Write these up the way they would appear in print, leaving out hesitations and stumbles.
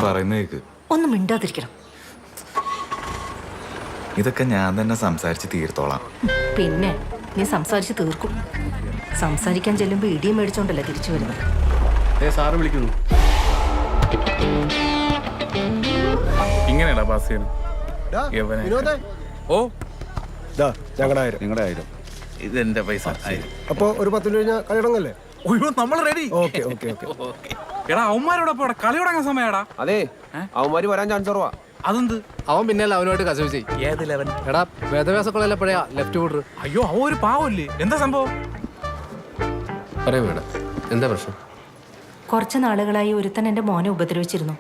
പറയുന്നേക്ക്. ഒന്നും മിണ്ടാതിരിക്കണം. ഇതൊക്കെ ഞാൻ തന്നെ സംസാരിച്ച് തീർത്തോളാം. പിന്നെ നീ സംസാരിച്ച് തീർക്കും. സംസാരിക്കാൻ ചെല്ലുമ്പോ ഇടിയും മേടിച്ചോണ്ടല്ലേ തിരിച്ചു വരുന്നത്. സാറ് വിളിക്കുന്നു. ഇങ്ങനെയാടാ പാസ് ചെയ്യണം. ഓ നിങ്ങളുടെ 1000 ഇതെന്റെ പൈസ. അപ്പൊ ഒരു 10 രൂപ കഴിഞ്ഞാൽ കളി തുടങ്ങല്ലേ? നമ്മൾ റെഡി. Okay okay okay. എടാ അവന്മാരോടൊപ്പം ഇവിടെ കളി തുടങ്ങാൻ സമയടാ. അതെ, അവന്മാര് വരാൻ ചാൻസ് കുറവാ. അതെന്ത്? അവൻ പിന്നല്ല അവനുമായിട്ട് കസവ് ചെയ്യും. ഏത് ലെവൻ? എടാ വേദവ്യാസക്കുള്ള എപ്പോഴാ ലെഫ്റ്റ് വിടർ. അയ്യോ അവ ഒരു പാവല്ലേ. എന്താ സംഭവം? പറയാം വേണ്ട. എന്താ പ്രശ്നം? കുറച്ച് നാളുകളായി ഒരുത്തൻ എന്റെ മോനെ ഉപദ്രവിച്ചിരുന്നു.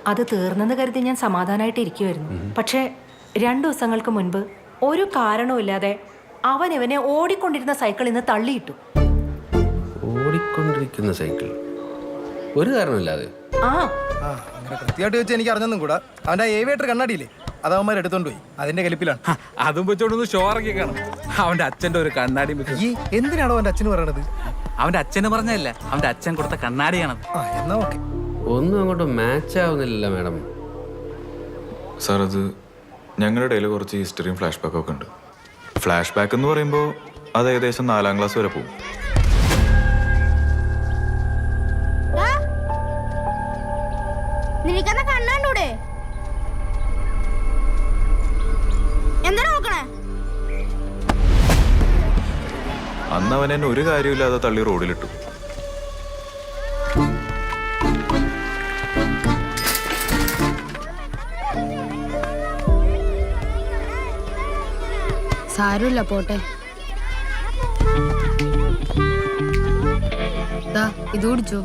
അത് തീർന്നെന്ന് കരുതി ഞാൻ സമാധാനമായിട്ട് ഇരിക്കുമായിരുന്നു. പക്ഷെ 2 ദിവസങ്ങൾക്ക് മുൻപ് ഒരു കാരണവുമില്ലാതെ അവൻ ഇവനെ ഓടിക്കൊണ്ടിരുന്ന സൈക്കിളിൽ നിന്ന് തള്ളിയിട്ടു. ഓടിക്കൊണ്ടിരിക്കുന്ന സൈക്കിൾ? ഒരു കാരണമില്ലാതെ? അങ്ങനെ കൃത്യമായിട്ട് വെച്ച് എനിക്ക് അറിഞ്ഞൊന്നും കൂടാ. അവന്റെ ഏവിയേറ്റർ കണ്ണാടിയില്ലേ, അത് അവന്മാർ എടുത്തോണ്ട് പോയി. അതിന്റെ കലിപ്പിലാണ്. അതും വെച്ചോണ്ടൊന്ന് ഷോ ഇറക്കി കാണും. അവന്റെ അച്ഛന്റെ ഒരു കണ്ണാടി. ഈ എന്തിനാണോ അവന്റെ അച്ഛന് പറയണത്? അവന്റെ അച്ഛന് പറഞ്ഞല്ല, അവന്റെ അച്ഛൻ കൊടുത്ത കണ്ണാടിയാണത്. എന്നാ ഓക്കെ. ഒന്നും അങ്ങോട്ട് മാച്ച് ആവുന്നില്ല മാഡം. സാർ, അത് ഞങ്ങളുടെ ഇടയിൽ കുറച്ച് ഹിസ്റ്ററിയും ഫ്ലാഷ് ബാക്കും ഒക്കെ ഉണ്ട്. ഫ്ലാഷ് ബാക്ക് എന്ന് പറയുമ്പോൾ അത് ഏകദേശം 4ാം ക്ലാസ് വരെ പോകും. നിനക്കെന്നാ കണ്ണൂടെ എന്താ നോക്കണേ? അന്ന് അവൻ എന്നെ ഒരു കാര്യമില്ലാതെ തള്ളി റോഡിലിട്ടു. സാരമില്ല, പോട്ടെ. ഇത് കുടിച്ചോ.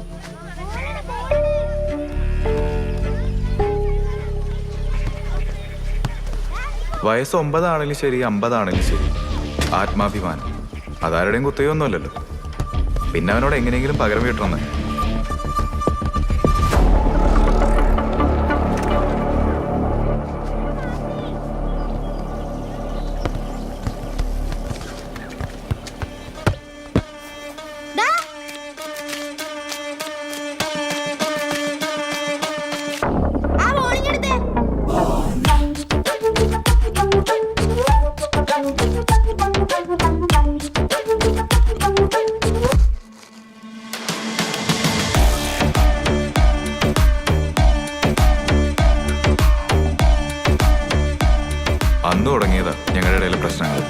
വയസ്സ് 9 ആണെങ്കിലും ശരി, 50 ആണെങ്കിലും ശരി, ആത്മാഭിമാനം അതാരുടെയും കുത്തയൊന്നുമല്ലല്ലോ. പിന്നെ അവനോട് എങ്ങനെയെങ്കിലും പകരം വീട്ടണമെന്ന്. അന്ന് തുടങ്ങിയതാ ഞങ്ങളുടെ ഇടയിലെ പ്രശ്നങ്ങൾ.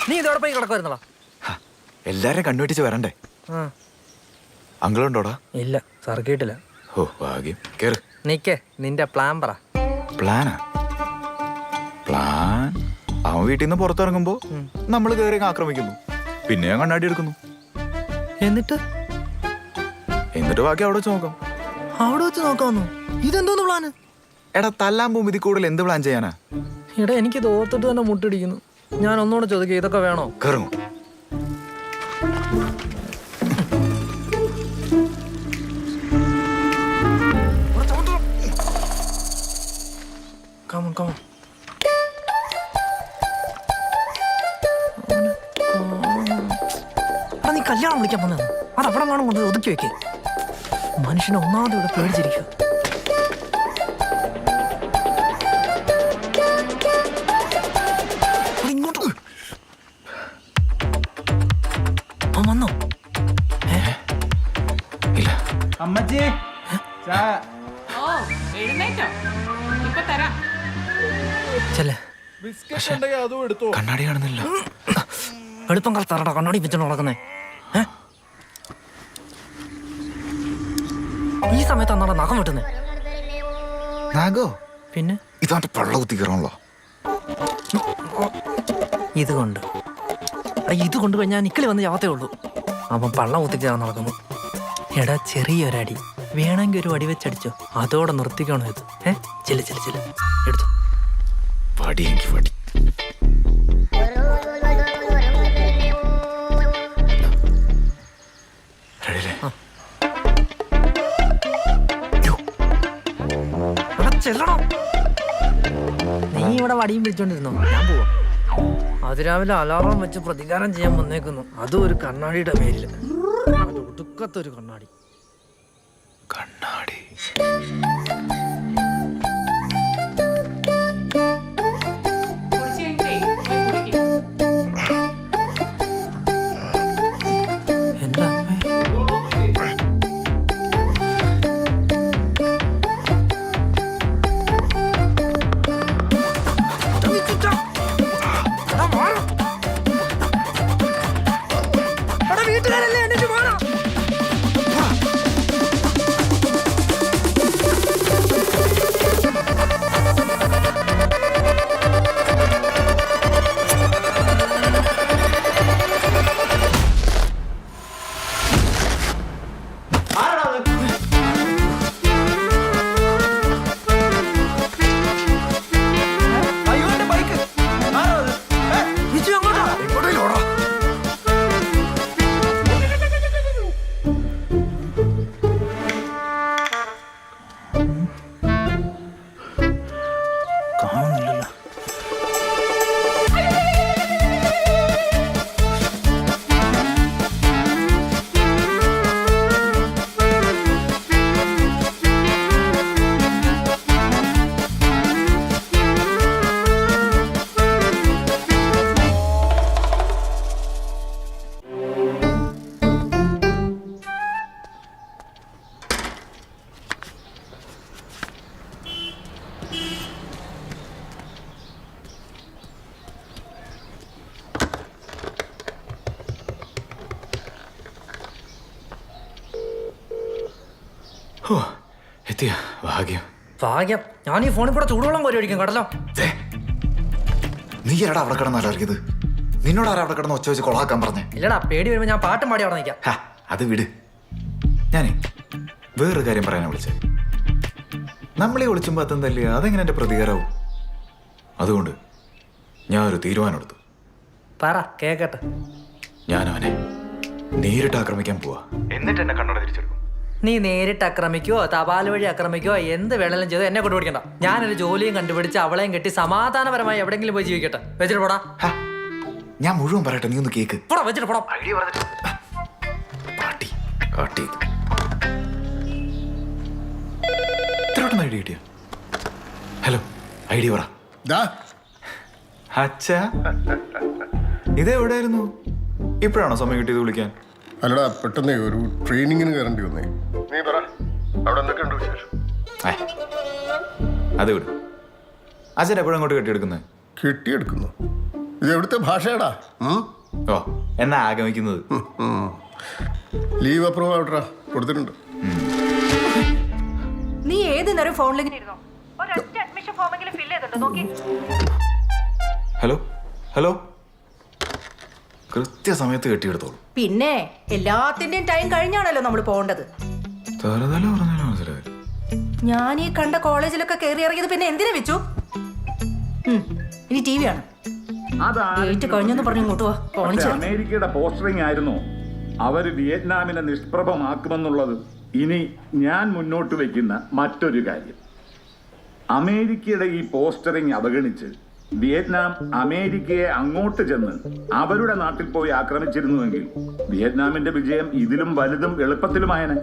നീ ഇതോടെ പോയി കിടക്കുവായിരുന്നോ? എല്ലാരും കണ്ണുവെട്ടിച്ച് വരണ്ടേ? അങ്കിളുണ്ടോടാ? ഇല്ല, സാർ കേട്ടില്ല. ഓ ഭാഗ്യം. കേറ്. നീക്കേ, നിന്റെ പ്ലാൻ പറ. പ്ലാനാ? പ്ലാൻ അവൻ വീട്ടിൽ നിന്ന് പുറത്തിറങ്ങുമ്പോ നമ്മൾ കയറി ആക്രമിക്കുന്നു, പിന്നെ ഞാൻ കണ്ണാടി എടുക്കുന്നു. എന്നിട്ട് ബാക്കി അവിടെ വെച്ച് നോക്കാം. അവിടെ വെച്ച് നോക്കാമെന്നു? ഇതെന്തോന്ന് പ്ലാന്? എടാ തല്ലാൻ പോകുമ്പോ ഇതിൽ കൂടുതൽ എന്ത് പ്ലാൻ ചെയ്യാനാ? എടാ എനിക്കിത് ഓർത്തിട്ട് തന്നെ മുട്ടിടിക്കുന്നു. ഞാൻ ഒന്നുകൂടെ ചോദിക്കുക, ഇതൊക്കെ വേണോ? കയറുമോ? Come on, come on. നീ കല്യാണം വിളിക്കാൻ വന്നത് അത് അവിടെ കാണും കൊണ്ട് ഒതുക്കി വെക്കേ. മനുഷ്യനെ ഒന്നാമത് ഇവിടെ പേടിച്ചിരിക്കും. ഇങ്ങോട്ട് വന്നോ? ഇല്ല. അമ്മച്ചി ഓ എഴുന്നേറ്റോ? ഇപ്പൊ തരാം. ചെല്ലേ, ബിസ്ക്കറ്റ് ഉണ്ടെങ്കിൽ അതും എടുത്തോ. കണ്ണാടി കാണുന്നില്ല. എളുപ്പം കാലത്താറടാ കണ്ണാടി വെച്ചോണ്ട് നടക്കുന്നേ. ഈ സമയത്ത് അന്നാടാ നഖം വെട്ടുന്നേ. നാഗോ, പിന്നെ ഇതാണ്ട് പള്ള കുത്തി കയറാണല്ലോ. ഇതുകൊണ്ട് ഇത് കൊണ്ടുപോയി നിക്കിളി വന്ന് ചാവത്തേ ഉള്ളൂ. അവൻ പള്ള കുത്തിക്കാൻ നടക്കുന്നു. എടാ ചെറിയൊരടി വേണമെങ്കിൽ ഒരു വടി വെച്ചടിച്ചോ, അതോടെ നിർത്തിക്കണോ ഇത്. ചെല്ല് ചെല്ല് ചെല്ല് എടുത്തു. വടി എനിക്ക് വടി. റെഡിയല്ലേ? എടാ ചെല്ലണോ? നീ ഇവിടെ വടിയും പിടിച്ചോണ്ടിരുന്നോ? ഞാൻ പോവാ. അതിരാവിലെ അലാറം വെച്ച് പ്രതികാരം ചെയ്യാൻ വന്നേക്കുന്നു, അതും ഒരു കണ്ണാടിയുടെ പേരില്. ഒടുക്കത്തൊരു കണ്ണാടി. കണ്ണാടി. കുളിച്ച് കഴിഞ്ഞിട്ടേ പോയി കുളിക്ക്. എന്താ വീട്ടുകാരല്ലേ എന്നെ മാറാം. കാണുന്നില്ലല്ലോ. ഓ, എത്തിയ ഭാഗ്യം. ഭാഗ്യം. ഞാൻ ഈ ഫോണിൽ കൂടെ ചൂടുവെള്ളം കോരി ഒഴിക്കും കേട്ടല്ലോ. നീ എടാ അവിടെ കിടന്ന് അലറിയത്? നിന്നോട് ആരാ അവിടെ കിടന്ന് ഒച്ച വെച്ച് കൊളാക്കാൻ പറഞ്ഞേ? ഇല്ലടാ, പേടി വരുമ്പോ ഞാൻ പാട്ടും പാടി അവിടെ നിൽക്കാം. അത് വിട്. ഞാനേ വേറൊരു കാര്യം പറയാനാ വിളിച്ചേ. നമ്മളീ ഒളിച്ചുമ്പോ അത്തം തല്ലിയ അതെങ്ങനെ എന്റെ പ്രതികാരവും? അതുകൊണ്ട് ഞാൻ ഒരു തീരുമാനം എടുത്തു. പറ കേക്കട്ടെ. ഞാനവനെ നേരിട്ട് ആക്രമിക്കാൻ പോവാ. എന്നിട്ട് എന്നെ കണ്ണോടെ തിരിച്ചെടുക്കും. നീ നേരിട്ട് ആക്രമിക്കോ തപാൽ വഴി ആക്രമിക്കോ എന്ത് വേണമെങ്കിലും ചെയ്തോ എന്നെ കൊണ്ട് പിടിക്കണ്ട. ഞാനൊരു ജോലിയും കണ്ടുപിടിച്ച് അവളെയും കെട്ടി സമാധാനപരമായി എവിടെയെങ്കിലും പോയി ജീവിക്കട്ടെ. വെച്ചിട്ട് പോടാ. ഞാൻ മുഴുവൻ പറയട്ടെ, നീ ഒന്ന് കേക്ക്. പോടാ, വെച്ചിട്ട് പോടാ. പാട്ടി കാട്ടി ഇത്രയോട്ടൊന്ന് ഐഡിയ കിട്ടിയ. ഹലോ, ഐഡിയ പറ. അച്ഛാ, ഇതെവിടെയായിരുന്നു? ഇപ്പോഴാണോ സമയം കിട്ടിയത് വിളിക്കാൻ? അല്ലടാ, പെട്ടെന്ന് ഒരു ട്രെയിനിങ്ങിന് കയറേണ്ടി വന്നേ. നീ പറ, അവിടെ എന്തൊക്കെയുണ്ട് വിശേഷം? അത് വിടും. അച്ഛൻ എപ്പോഴും അങ്ങോട്ട് കെട്ടിയെടുക്കുന്നത്? കെട്ടിയെടുക്കുന്നു. ഇത് എവിടുത്തെ ഭാഷയാടാ? ഓ, എന്നാ ആഗമിക്കുന്നത്? ലീവ് അപ്രൂവ് ആവട്ടാ, കൊടുത്തിട്ടുണ്ട്. നീ ഏത് നേരം ഫോണിലേക്ക് ഇരുന്നോ? ഒരൊറ്റ അഡ്മിഷൻ ഫോമെങ്കിലും ഫില്ല് ചെയ്തിട്ടുണ്ടോ നോക്കി? ഹലോ ഹലോ, കൃത്യസമയത്ത് കെട്ടിയെടുത്തോളൂ. പിന്നെ എല്ലാത്തിന്റെയും ടൈം കഴിഞ്ഞാണല്ലോ നമ്മൾ പോകേണ്ടത്. ഞാൻ ഈ കണ്ട കോളേജിലൊക്കെ കയറി ഇറങ്ങിയത് പിന്നെ എന്തിനാ വെച്ചു? ഇനി ടി വി ആണ്. ഡേറ്റ് കഴിഞ്ഞെന്ന് പറഞ്ഞു ഇങ്ങോട്ട് വാ പോണിച്ചു. അമേരിക്കയുടെ പോസ്റ്ററിംഗ് ആയിരുന്നു അവര് വിയറ്റ്നാമിനെ നിഷ്പ്രഭമാക്കുമെന്നുള്ളത് ഇനി ഞാൻ മുന്നോട്ട് വയ്ക്കുന്ന മറ്റൊരു കാര്യം. അമേരിക്കയുടെ ഈ പോസ്റ്ററിംഗ് അവഗണിച്ച് വിയറ്റ്നാം അമേരിക്കയെ അങ്ങോട്ട് ചെന്ന് അവരുടെ നാട്ടിൽ പോയി ആക്രമിച്ചിരുന്നുവെങ്കിൽ വിയറ്റ്നാമിന്റെ വിജയം ഇതിലും വലുതും എളുപ്പത്തിലുമായനെ.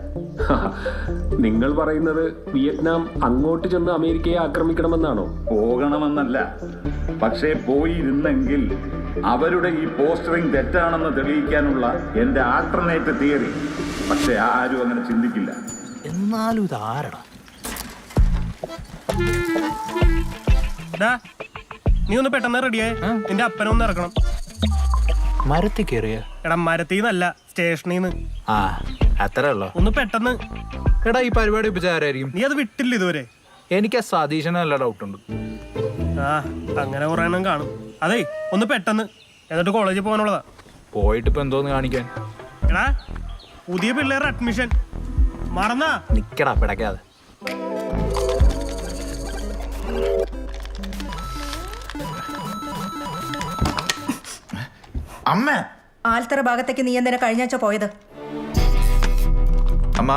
നിങ്ങൾ പറയുന്നത് വിയറ്റ്നാം അങ്ങോട്ട് ചെന്ന് അമേരിക്കയെ ആക്രമിക്കണമെന്നാണോ? പോകണമെന്നല്ല, പക്ഷേ പോയിരുന്നെങ്കിൽ അവരുടെ ഈ പോസ്റ്ററിംഗ് തെറ്റാണെന്ന് തെളിയിക്കാനുള്ള എന്റെ ആൾട്ടർനേറ്റ് തിയറി. പക്ഷെ ആരും അങ്ങനെ ചിന്തിക്കില്ല. എന്നാലും ഇത് ആരടാ? നീ ഒന്ന് പെട്ടെന്ന് റെഡിയായി, നിന്റെ അപ്പനൊന്ന് ഇറക്കണം. മരത്തിൽ കയറിയ എടാ മരത്തീന്നല്ല, സ്റ്റേഷനിന്ന്. ആ അത്രേ ഉള്ളോ? ഒന്ന് പെട്ടെന്ന്. എടാ ഈ പരിപാടി ഇപ്പൊ ആരായിരിക്കും? നീ അത് വിട്ടില്ല ഇതുവരെ? എനിക്ക് ആ സതീശന് നല്ല ഡൗട്ട് ഉണ്ട്. ആ അങ്ങനെ കുറെ എണ്ണം കാണും. അതേ ഒന്ന് പെട്ടെന്ന്, എന്നിട്ട് കോളേജിൽ പോകാനുള്ളതാ. പോയിട്ട് ഇപ്പൊ എന്തോന്ന് കാണിക്കാൻ? എടാ പുതിയ പിള്ളേരുടെ അഡ്മിഷൻ മറന്നാ? നിക്കടാ പിടക്കാതെ. അമ്മ ആൽത്തറ ഭാഗത്തേക്ക് നീ എന്തിനാ കഴിഞ്ഞ ആഴ്ച പോയത്? അമ്മ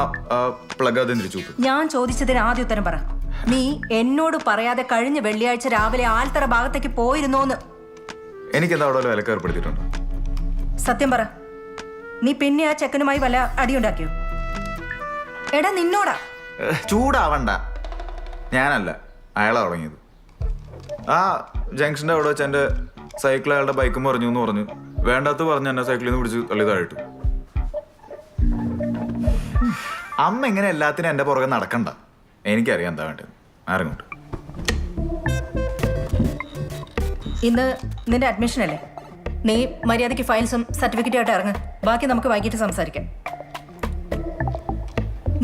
പ്ലഗ് അത് തിരിച്ചു. ഞാൻ ചോദിച്ചതിന് ആദ്യ ഉത്തരം പറ. നീ എന്നോട് പറയാതെ കഴിഞ്ഞ വെള്ളിയാഴ്ച രാവിലെ ആൽത്തറ ഭാഗത്തേക്ക് പോയിരുന്നോന്ന്? എനിക്കെന്താ അവിടെ വല്ല വിലക്ക് ഏർപ്പെടുത്തിയിട്ടുണ്ട്? സത്യം പറ. നീ പിന്നെ ആ ചെക്കനുമായി വല്ല അടിയുണ്ടാക്കിയോ? എടാ നിന്നോടാ. ചൂടാവണ്ട, ഞാനല്ല, അയാളാ തുടങ്ങിയത്. ആ ജംഗ്ഷന്റെ അവിടെ വെച്ച് എൻ്റെ സൈക്കിൾ അയാളുടെ ബൈക്കും പറഞ്ഞു എന്ന് പറഞ്ഞു. വേണ്ടാത്ത പറഞ്ഞ് എന്നെ സൈക്കിളിൽ നിന്ന് പിടിച്ച് തള്ളി താഴിട്ടു. അമ്മ ഇങ്ങനെ എല്ലാത്തിനും എൻ്റെ പുറകെ നടക്കണ്ട. എനിക്കറിയാം എന്താ വേണ്ടത്. ആരെങ്ങോട്ട്? ഇന്ന് നിന്റെ അഡ്മിഷൻ അല്ലേ? നീ മര്യാദയ്ക്ക് ഫയൽസും സർട്ടിഫിക്കറ്റും ആയിട്ട് ഇറങ്ങ്. ബാക്കി നമുക്ക് വൈകിട്ട് സംസാരിക്കാം.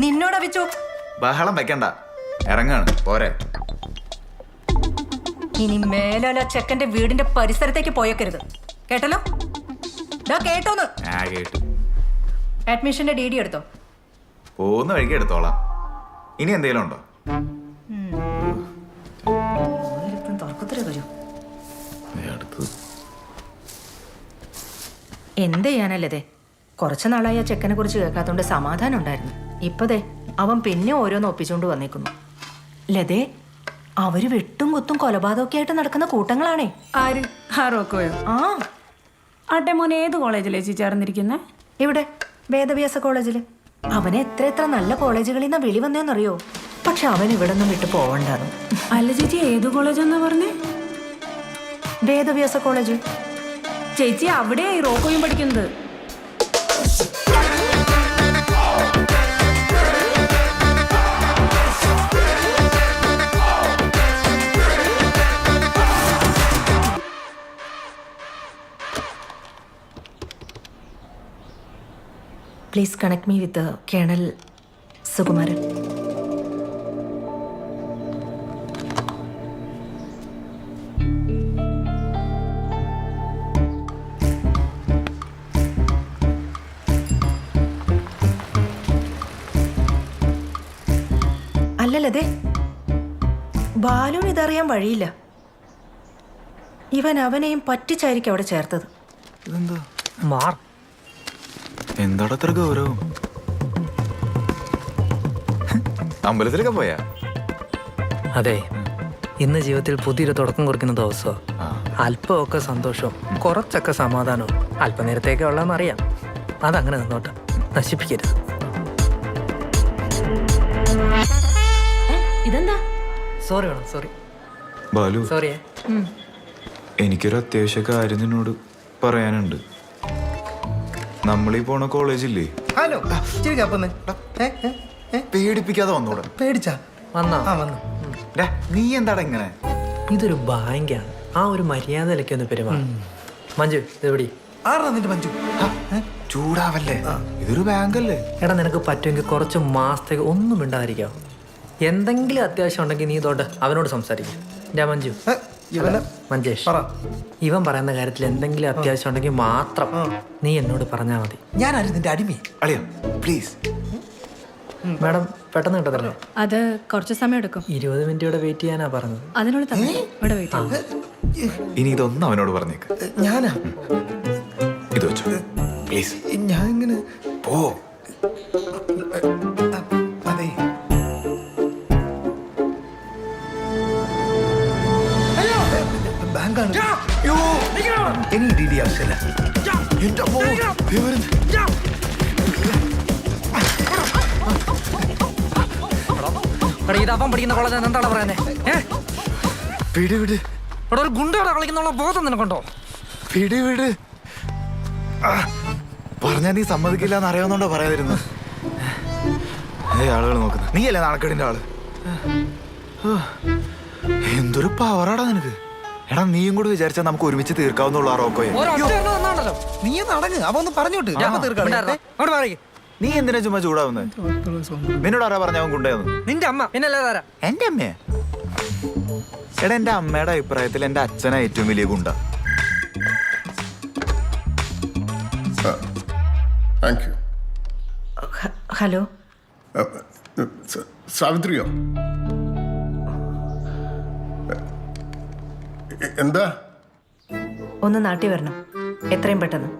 നിന്നോടാ വിച്ചു. ബഹളം വെക്കണ്ട, ഇറങ്ങാണ് പോരെ. ഇനി മേലാല ചെക്കന്റെ വീടിന്റെ പരിസരത്തേക്ക് പോയേക്കരുത്, കേട്ടല്ലോ? കേട്ടോന്ന്? ആ കേട്ടു. അഡ്മിഷന്റെ DD എടുത്തോ? പോകുന്ന വഴിക്ക് എടുത്തോളാം. ഇനി എന്തെങ്കിലും ഉണ്ടോ? എന്ത് ചെയ്യാനല്ലേ? കുറച്ചു നാളായി ആ ചെക്കനെ കുറിച്ച് കേൾക്കാത്തോണ്ട് സമാധാനം ഉണ്ടായിരുന്നു. ഇപ്പതേ അവൻ പിന്നെ ഓരോന്ന് ഒപ്പിച്ചുകൊണ്ട് വന്നേക്കുന്നു. ലതേ, അവര് വെട്ടും കുത്തും കൊലപാതകമൊക്കെ ആയിട്ട് നടക്കുന്ന കൂട്ടങ്ങളാണേ. ആര്? റോക്കോയോ? ആ ആട്ടെ മോനെ, ഏത് കോളേജിലേ ചേച്ചി ചേർന്നിരിക്കുന്നേ? ഇവിടെ വേദവ്യാസ കോളേജില്. അവനെ എത്ര നല്ല കോളേജുകളിൽ നിന്നാ വിളി വന്നേന്നറിയോ? പക്ഷെ അവൻ ഇവിടെ നിന്നും വിട്ടു പോവണ്ടായിരുന്നു. അല്ല ചേച്ചി, ഏത് കോളേജെന്നാ പറഞ്ഞേ? വേദവ്യാസ കോളേജ്. ചേച്ചി അവിടെയാ ഈ റോക്കോയും പഠിക്കുന്നത്. Please connect me with colonel Sukumaran. അല്ലല്ലേ, ബാലുവിന് ഇതറിയാൻ വഴിയില്ല. ഇവൻ അവനെയും പറ്റിച്ചായിരിക്കും അവിടെ ചേർത്തത്. ഇതെന്താ മാർ എന്താടാ അത്ര ഗൗരവം? അമ്പലത്തിലൊക്കെ പോയാ? അതെ, ഇന്ന് ജീവിതത്തിൽ പുതിയൊരു തുടക്കം കുറിക്കുന്ന ദിവസമാണ്. അല്പമൊക്കെ സന്തോഷവും കുറച്ചൊക്കെ സമാധാനവും അല്പനേരത്തേക്ക് ഉള്ളതെന്നറിയാം. അതങ്ങനെ നിന്നോട്ടെ, നശിപ്പിക്കരുത്. ഇതെന്താ? സോറി വേണം, സോറി. ബാലു, സോറിയേ. എനിക്കൊരു അത്യാവശ്യ കാര്യം നിന്നോട് പറയാനുണ്ട്. നമ്മളീ പോണ കോളേജില്ലേ? ഹലോ, ഇച്ചിരി കപ്പന്ന്. പേടിപ്പിക്കാതെ വന്നോടെ. പേടിച്ചാ? വന്നോ? ആ വന്നു. നീ എന്താടാ ഇങ്ങനെ? ഇതൊരു ബാങ്കാണ്. ആ ഒരു മര്യാദയിലൊക്കെ ഒന്ന് പെരുമാറും. മഞ്ജു ഇതെവിടെ? ആരാ നിന്റെ മഞ്ജു? ചൂടാവല്ലേ, ഇതൊരു ബാങ്കല്ലേ. എടാ, നിനക്ക് പറ്റുമെങ്കിൽ കുറച്ച് മാസത്തേക്ക് ഒന്നും മിണ്ടാതിരിക്കാം. എന്തെങ്കിലും അത്യാവശ്യം ഉണ്ടെങ്കിൽ നീ തൊട്ട് അവനോട് സംസാരിക്കും. ഞാൻ മഞ്ജു, മഞ്ചേഷ്, ഇവൻ പറയുന്ന കാര്യത്തിൽ എന്തെങ്കിലും അത്യാവശ്യം ഉണ്ടെങ്കിൽ മാത്രം നീ എന്നോട് പറഞ്ഞാൽ മതി. ഞാനായിരുന്നു നിന്റെ അടിമയെ. അളിയാ പ്ലീസ്. മാഡം പെട്ടെന്ന് കിട്ടത്തില്ലേ? അത് കുറച്ച് സമയം എടുക്കും. 20 മിനിറ്റ് ഇവിടെ വെയിറ്റ് ചെയ്യാനാ പറഞ്ഞത്. അതിനുള്ള തന്നെ ഇവിടെ വെയിറ്റ്. ഇനി ഇതൊന്നും അവനോട് പറഞ്ഞേക്ക്. ഞാനാ ഇത് വെച്ചോ പ്ലീസ്. ഞാൻ ഇങ്ങനെ പോ. അതെ ബാങ്കാണ്. ഇനി ഡി ഡി ആവശ്യമില്ല. എന്റെ അമ്മോ, ദേ വരുന്നു. എടാ ഇത് അവൻ പഠിക്കുന്ന കോളേജ് എന്താണ് പറയുന്നത്? വിട് വിട് ഇവിടെ ഒരു ഗുണ്ടയോടെ കളിക്കുന്ന ബോധം നിനക്കുണ്ടോ? വിട് വിട്. പറഞ്ഞാ നീ സമ്മതിക്കില്ല എന്ന് അറിയാവുന്നോണ്ടോ പറയാതിരുന്നു. ആളുകൾ നോക്കുന്നത് നീയല്ലേ നാണക്കേടിന്റെ ആള്. എന്തൊരു പവറാടാ നിനക്ക്. എടാ നീയും കൂടി വിചാരിച്ചാൽ നമുക്ക് ഒരുമിച്ച് തീർക്കാവുന്നുള്ളൂ ആ റോക്കോയെ. നീ നടങ്ങ്, അവ ഒന്ന് പറഞ്ഞോട്ട് തീർക്കാം. നീ എന്തിനാ ചുമ്മാ ചൂടാവുന്നത്? നിന്നോട് ആരാ പറഞ്ഞ അവൻ കൊണ്ടുവന്നു? നിന്റെ അമ്മ പിന്നല്ലേ താരാ? എന്റെ അമ്മയെ. എടാ എന്റെ അമ്മയുടെ അഭിപ്രായത്തിൽ എന്റെ അച്ഛനാ ഏറ്റവും വലിയ ഗുണ്ട. Thank you. ഹലോ, സാവിത്രിയോ? എന്താ? ഒന്ന് നാട്ടിൽ വരണം, എത്രയും പെട്ടെന്ന്.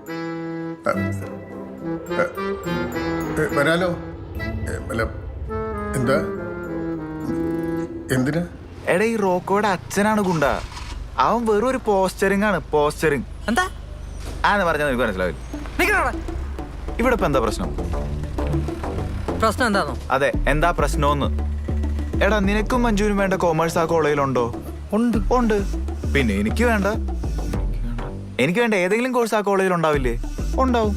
വരാലോ. അല്ല എന്താ? എന്തിനാ? എടാ ഈ റോക്കോയുടെ അച്ഛനാണ് ഗുണ്ട. അവൻ വെറും ഒരു പോസ്റ്ററിംഗ് ആണ്. പോസ്റ്ററിംഗ് എന്താ ആന്ന് പറഞ്ഞാൽ നിനക്ക് മനസ്സിലാവില്ല. ഇവിടെ ഇപ്പൊ എന്താ പ്രശ്നം? പ്രശ്നം എന്താണോ? അതെ, എന്താ പ്രശ്നമെന്ന്. എടാ നിനക്കും മഞ്ജുവിനും വേണ്ട കോമേഴ്സ് ആ കോളേജിലുണ്ടോ? ഉണ്ട് ഉണ്ട്. പിന്നെ എനിക്ക് വേണ്ട ഏതെങ്കിലും കോഴ്സ് ആ കോളേജിൽ ഉണ്ടാവില്ലേ? ഉണ്ടാവും.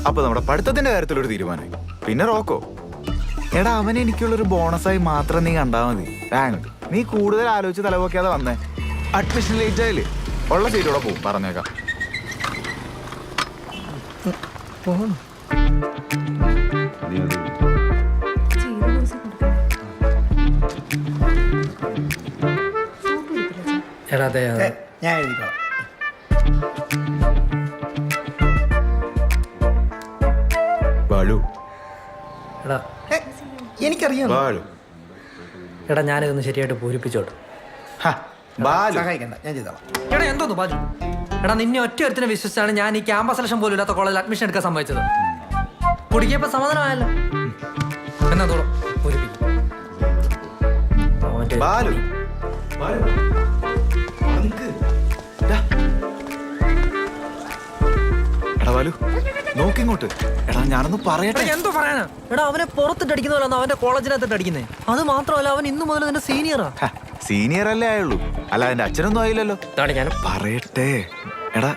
അപ്പൊ നമ്മുടെ പഠിത്തത്തിന്റെ കാര്യത്തിലൊരു തീരുമാനമായി. പിന്നെ റോക്കോ, എടാ അവൻ എനിക്കുള്ളൊരു ബോണസായി മാത്രം നീ കണ്ടാ മതി. നീ കൂടുതൽ ആലോചിച്ച് തലപോക്കാതെ വന്നേ. അഡ്മിഷൻ ലേറ്റ് ആയില്ലേ, ഉള്ള സീറ്റോടെ പോവും. പറഞ്ഞേക്കാം. എടാ അതെ ഞാൻ എഴുതിക്കോളാം. ബാലു, എടാ എനിക്കറിയാം. ബാലു, എടാ ഞാനിതൊന്ന് ശരിയായിട്ട് പൂരിപ്പിച്ചോട്ടെ. ബാലു. സഹായിക്കണ്ട, ഞാൻ ചെയ്തോളാം. എടാ എന്തോന്നു ബാജു? എടാ നിന്നെ ഒറ്റ ഒരുത്തിനെ വിശ്വസിച്ചാണ് ഞാൻ ഈ ക്യാമ്പസ് സെലക്ഷൻ പോലും ഇല്ലാത്ത കോളേജിൽ അഡ്മിഷൻ എടുക്കാൻ സമ്മതിച്ചത്. കുടിക്കിയപ്പോ സമാധാനമായല്ലോ. എന്നാ തോളം പൂരിപ്പിക്കും. ബാലു, എടാ ബാലു നോക്കിങ്ങോട്ട്. എടാ ഞാനൊന്ന് പറയട്ടെ. എന്തോ പറയാനാ? എടാ അവനെ പുറത്തിട്ട് അടിക്കുന്ന പോലെ അവന്റെ കോളേജിനകത്തിട്ട് അടിക്കുന്നേ. അത് മാത്രമല്ല അവൻ ഇന്നു മുതൽ നിന്റെ സീനിയറാ. സീനിയർ അല്ലേ ആയുള്ളൂ, അല്ല എന്റെ അച്ഛനൊന്നും ആയില്ലല്ലോ. പറയട്ടെ. എടാ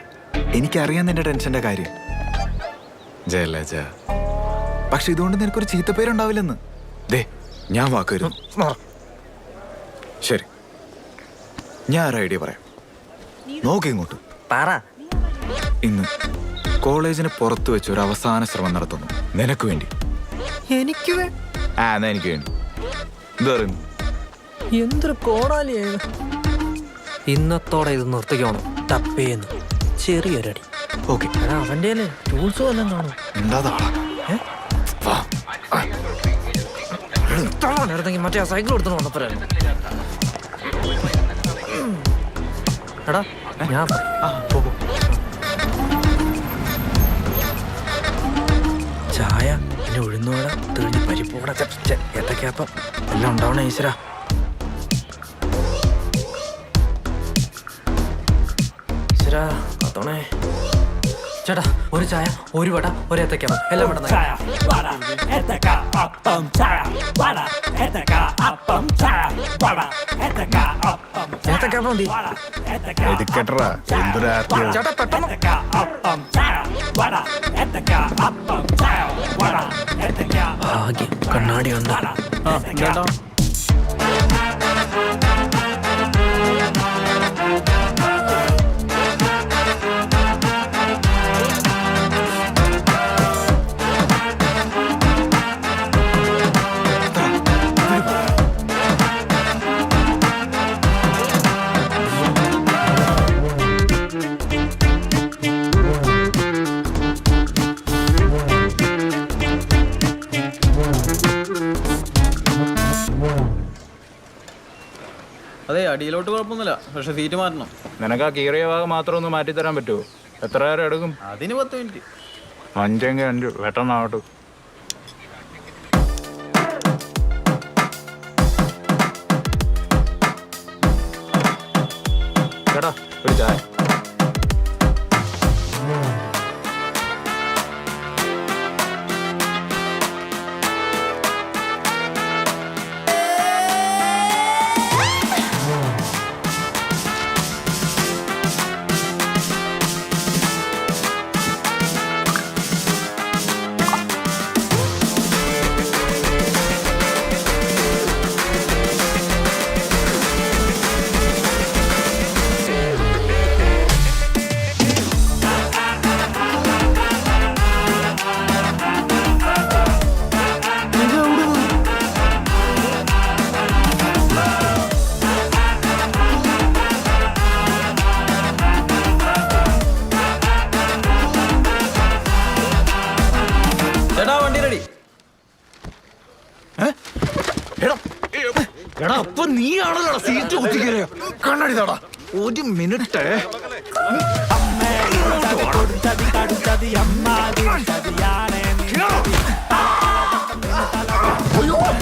എനിക്കറിയാം നിന്റെ ടെൻഷന്റെ കാര്യം ജയലജ. പക്ഷെ ഇതുകൊണ്ട് നിനക്കൊരു ചീത്തപ്പേരുണ്ടാവില്ലെന്ന്. ദേ ഞാൻ വാക്കുവരുന്നു. ശരി, ഞാൻ ഒരു ഐഡിയ പറയാം. നോക്കിങ്ങോട്ട്. ഇന്ന് കോളേജിന് പുറത്ത് വെച്ച് ഒരു അവസാന ശ്രമം നടത്തുന്നു നിനക്ക് വേണ്ടി. എനിക്ക് എന്നാ എനിക്ക് വേണ്ടി. എന്താ പറയുന്നു? എന്തൊരു കോടാലിയായത്. ഇന്നത്തോടെ ഇത് നിർത്തിക്കണം. തപ്പേന്ന് ചെറിയൊരടി. ഓക്കെ. എടാ അവന്റെ ടൂൾസും എല്ലാം കാണും. എടുത്തെങ്കിൽ മറ്റേ ആ സൈക്കിൾ എടുത്തു വന്നപ്പോഴായിരുന്നു. എടാ ഞാൻ ചായ പിന്നെ ഉഴുന്നോട തെളിഞ്ഞ് പരിപ്പോടെ ഏത്തക്കപ്പം എല്ലാം ഉണ്ടാവണേ ഈശ്വര. ഈശ്വര അതോണേ. ചേട്ടാ ഒരു ചായ, ഒരു വട, ഒരു ഏത്തക്കപ്പം എല്ലാം ഇവിടെ ഏത്തക്കപ്പം മതി. ചേട്ടാ പെട്ടെന്ന്. ഭാഗ്യം കണ്ണാടി ഉണ്ട്. കേട്ടോ അതെ അടിയിലോട്ട് കുഴപ്പമൊന്നുമില്ല, പക്ഷെ സീറ്റ് മാറ്റണം. നിനക്ക് ആ കീറിയ ഭാഗം മാത്രം ഒന്ന് മാറ്റിത്തരാൻ പറ്റുമോ? എത്ര നേരം എടുക്കും? അതിന് 10 മിനിറ്റ്. 5 5 പെട്ടെന്നാവട്ടെ. ചേട്ടാ ഒരു ചായ. ചേട്ടാ വണ്ടി റെഡി. എടാ അപ്പൊ നീയാണല്ലോ സീറ്റ് കുത്തിക്കറിയോ? കണ്ണടി തടാ. 1 മിനിറ്റ്.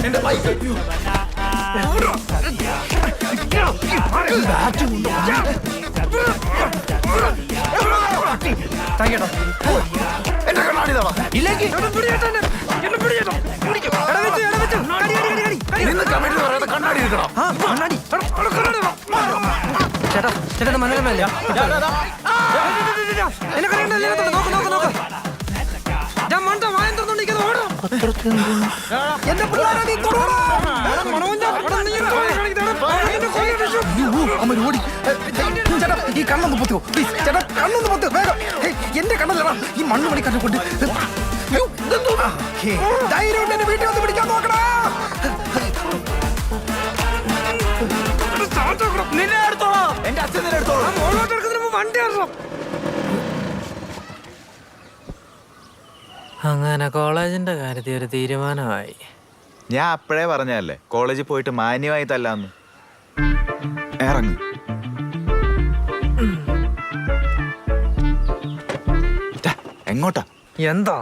എന്റെ ബൈക്ക് എന്റെ കണ്ണാടി തടാ. ഇല്ലെങ്കിൽ കണ്ണാടി എടുക്കണം. ചേട്ടാ ചേട്ടാ മനോരമല്ല എന്നെ കണ്ടില്ല. നോക്ക് നോക്ക് നോക്ക്. ഞാൻ മണ്ട വായം തുറന്നുകൊണ്ടിരിക്കുന്നത് ഓടോ. എന്റെ പിള്ളേരെ നീ തൊടൂടാ. ചേട്ടാ ഈ കണ്ണൊന്ന് പൊത്തുവോ പ്ലീസ്. ചേട്ടാ കണ്ണൊന്ന് പൊത്തു വേഗം. എന്റെ കണ്ണല്ലടാ ഈ മണ്ണ് മണിക്കാരെ കൊണ്ട്. ധൈര്യം എന്റെ വീട്ടിൽ വന്ന് പിടിക്കാൻ നോക്കടാ. നിന്നെ എടുത്തോളാം. എന്റെ അച്ഛൻ നിന്നെ എടുത്തോളാം. വണ്ടി ഇറങ്ങണം. അങ്ങനെ കോളേജിന്റെ കാര്യത്തിൽ ഒരു തീരുമാനമായി. ഞാൻ അപ്പോഴേ പറഞ്ഞല്ലേ കോളേജിൽ പോയിട്ട് മാന്യമായി തല്ലാന്ന്. ഇറങ്ങി. എങ്ങോട്ടാ? എന്താ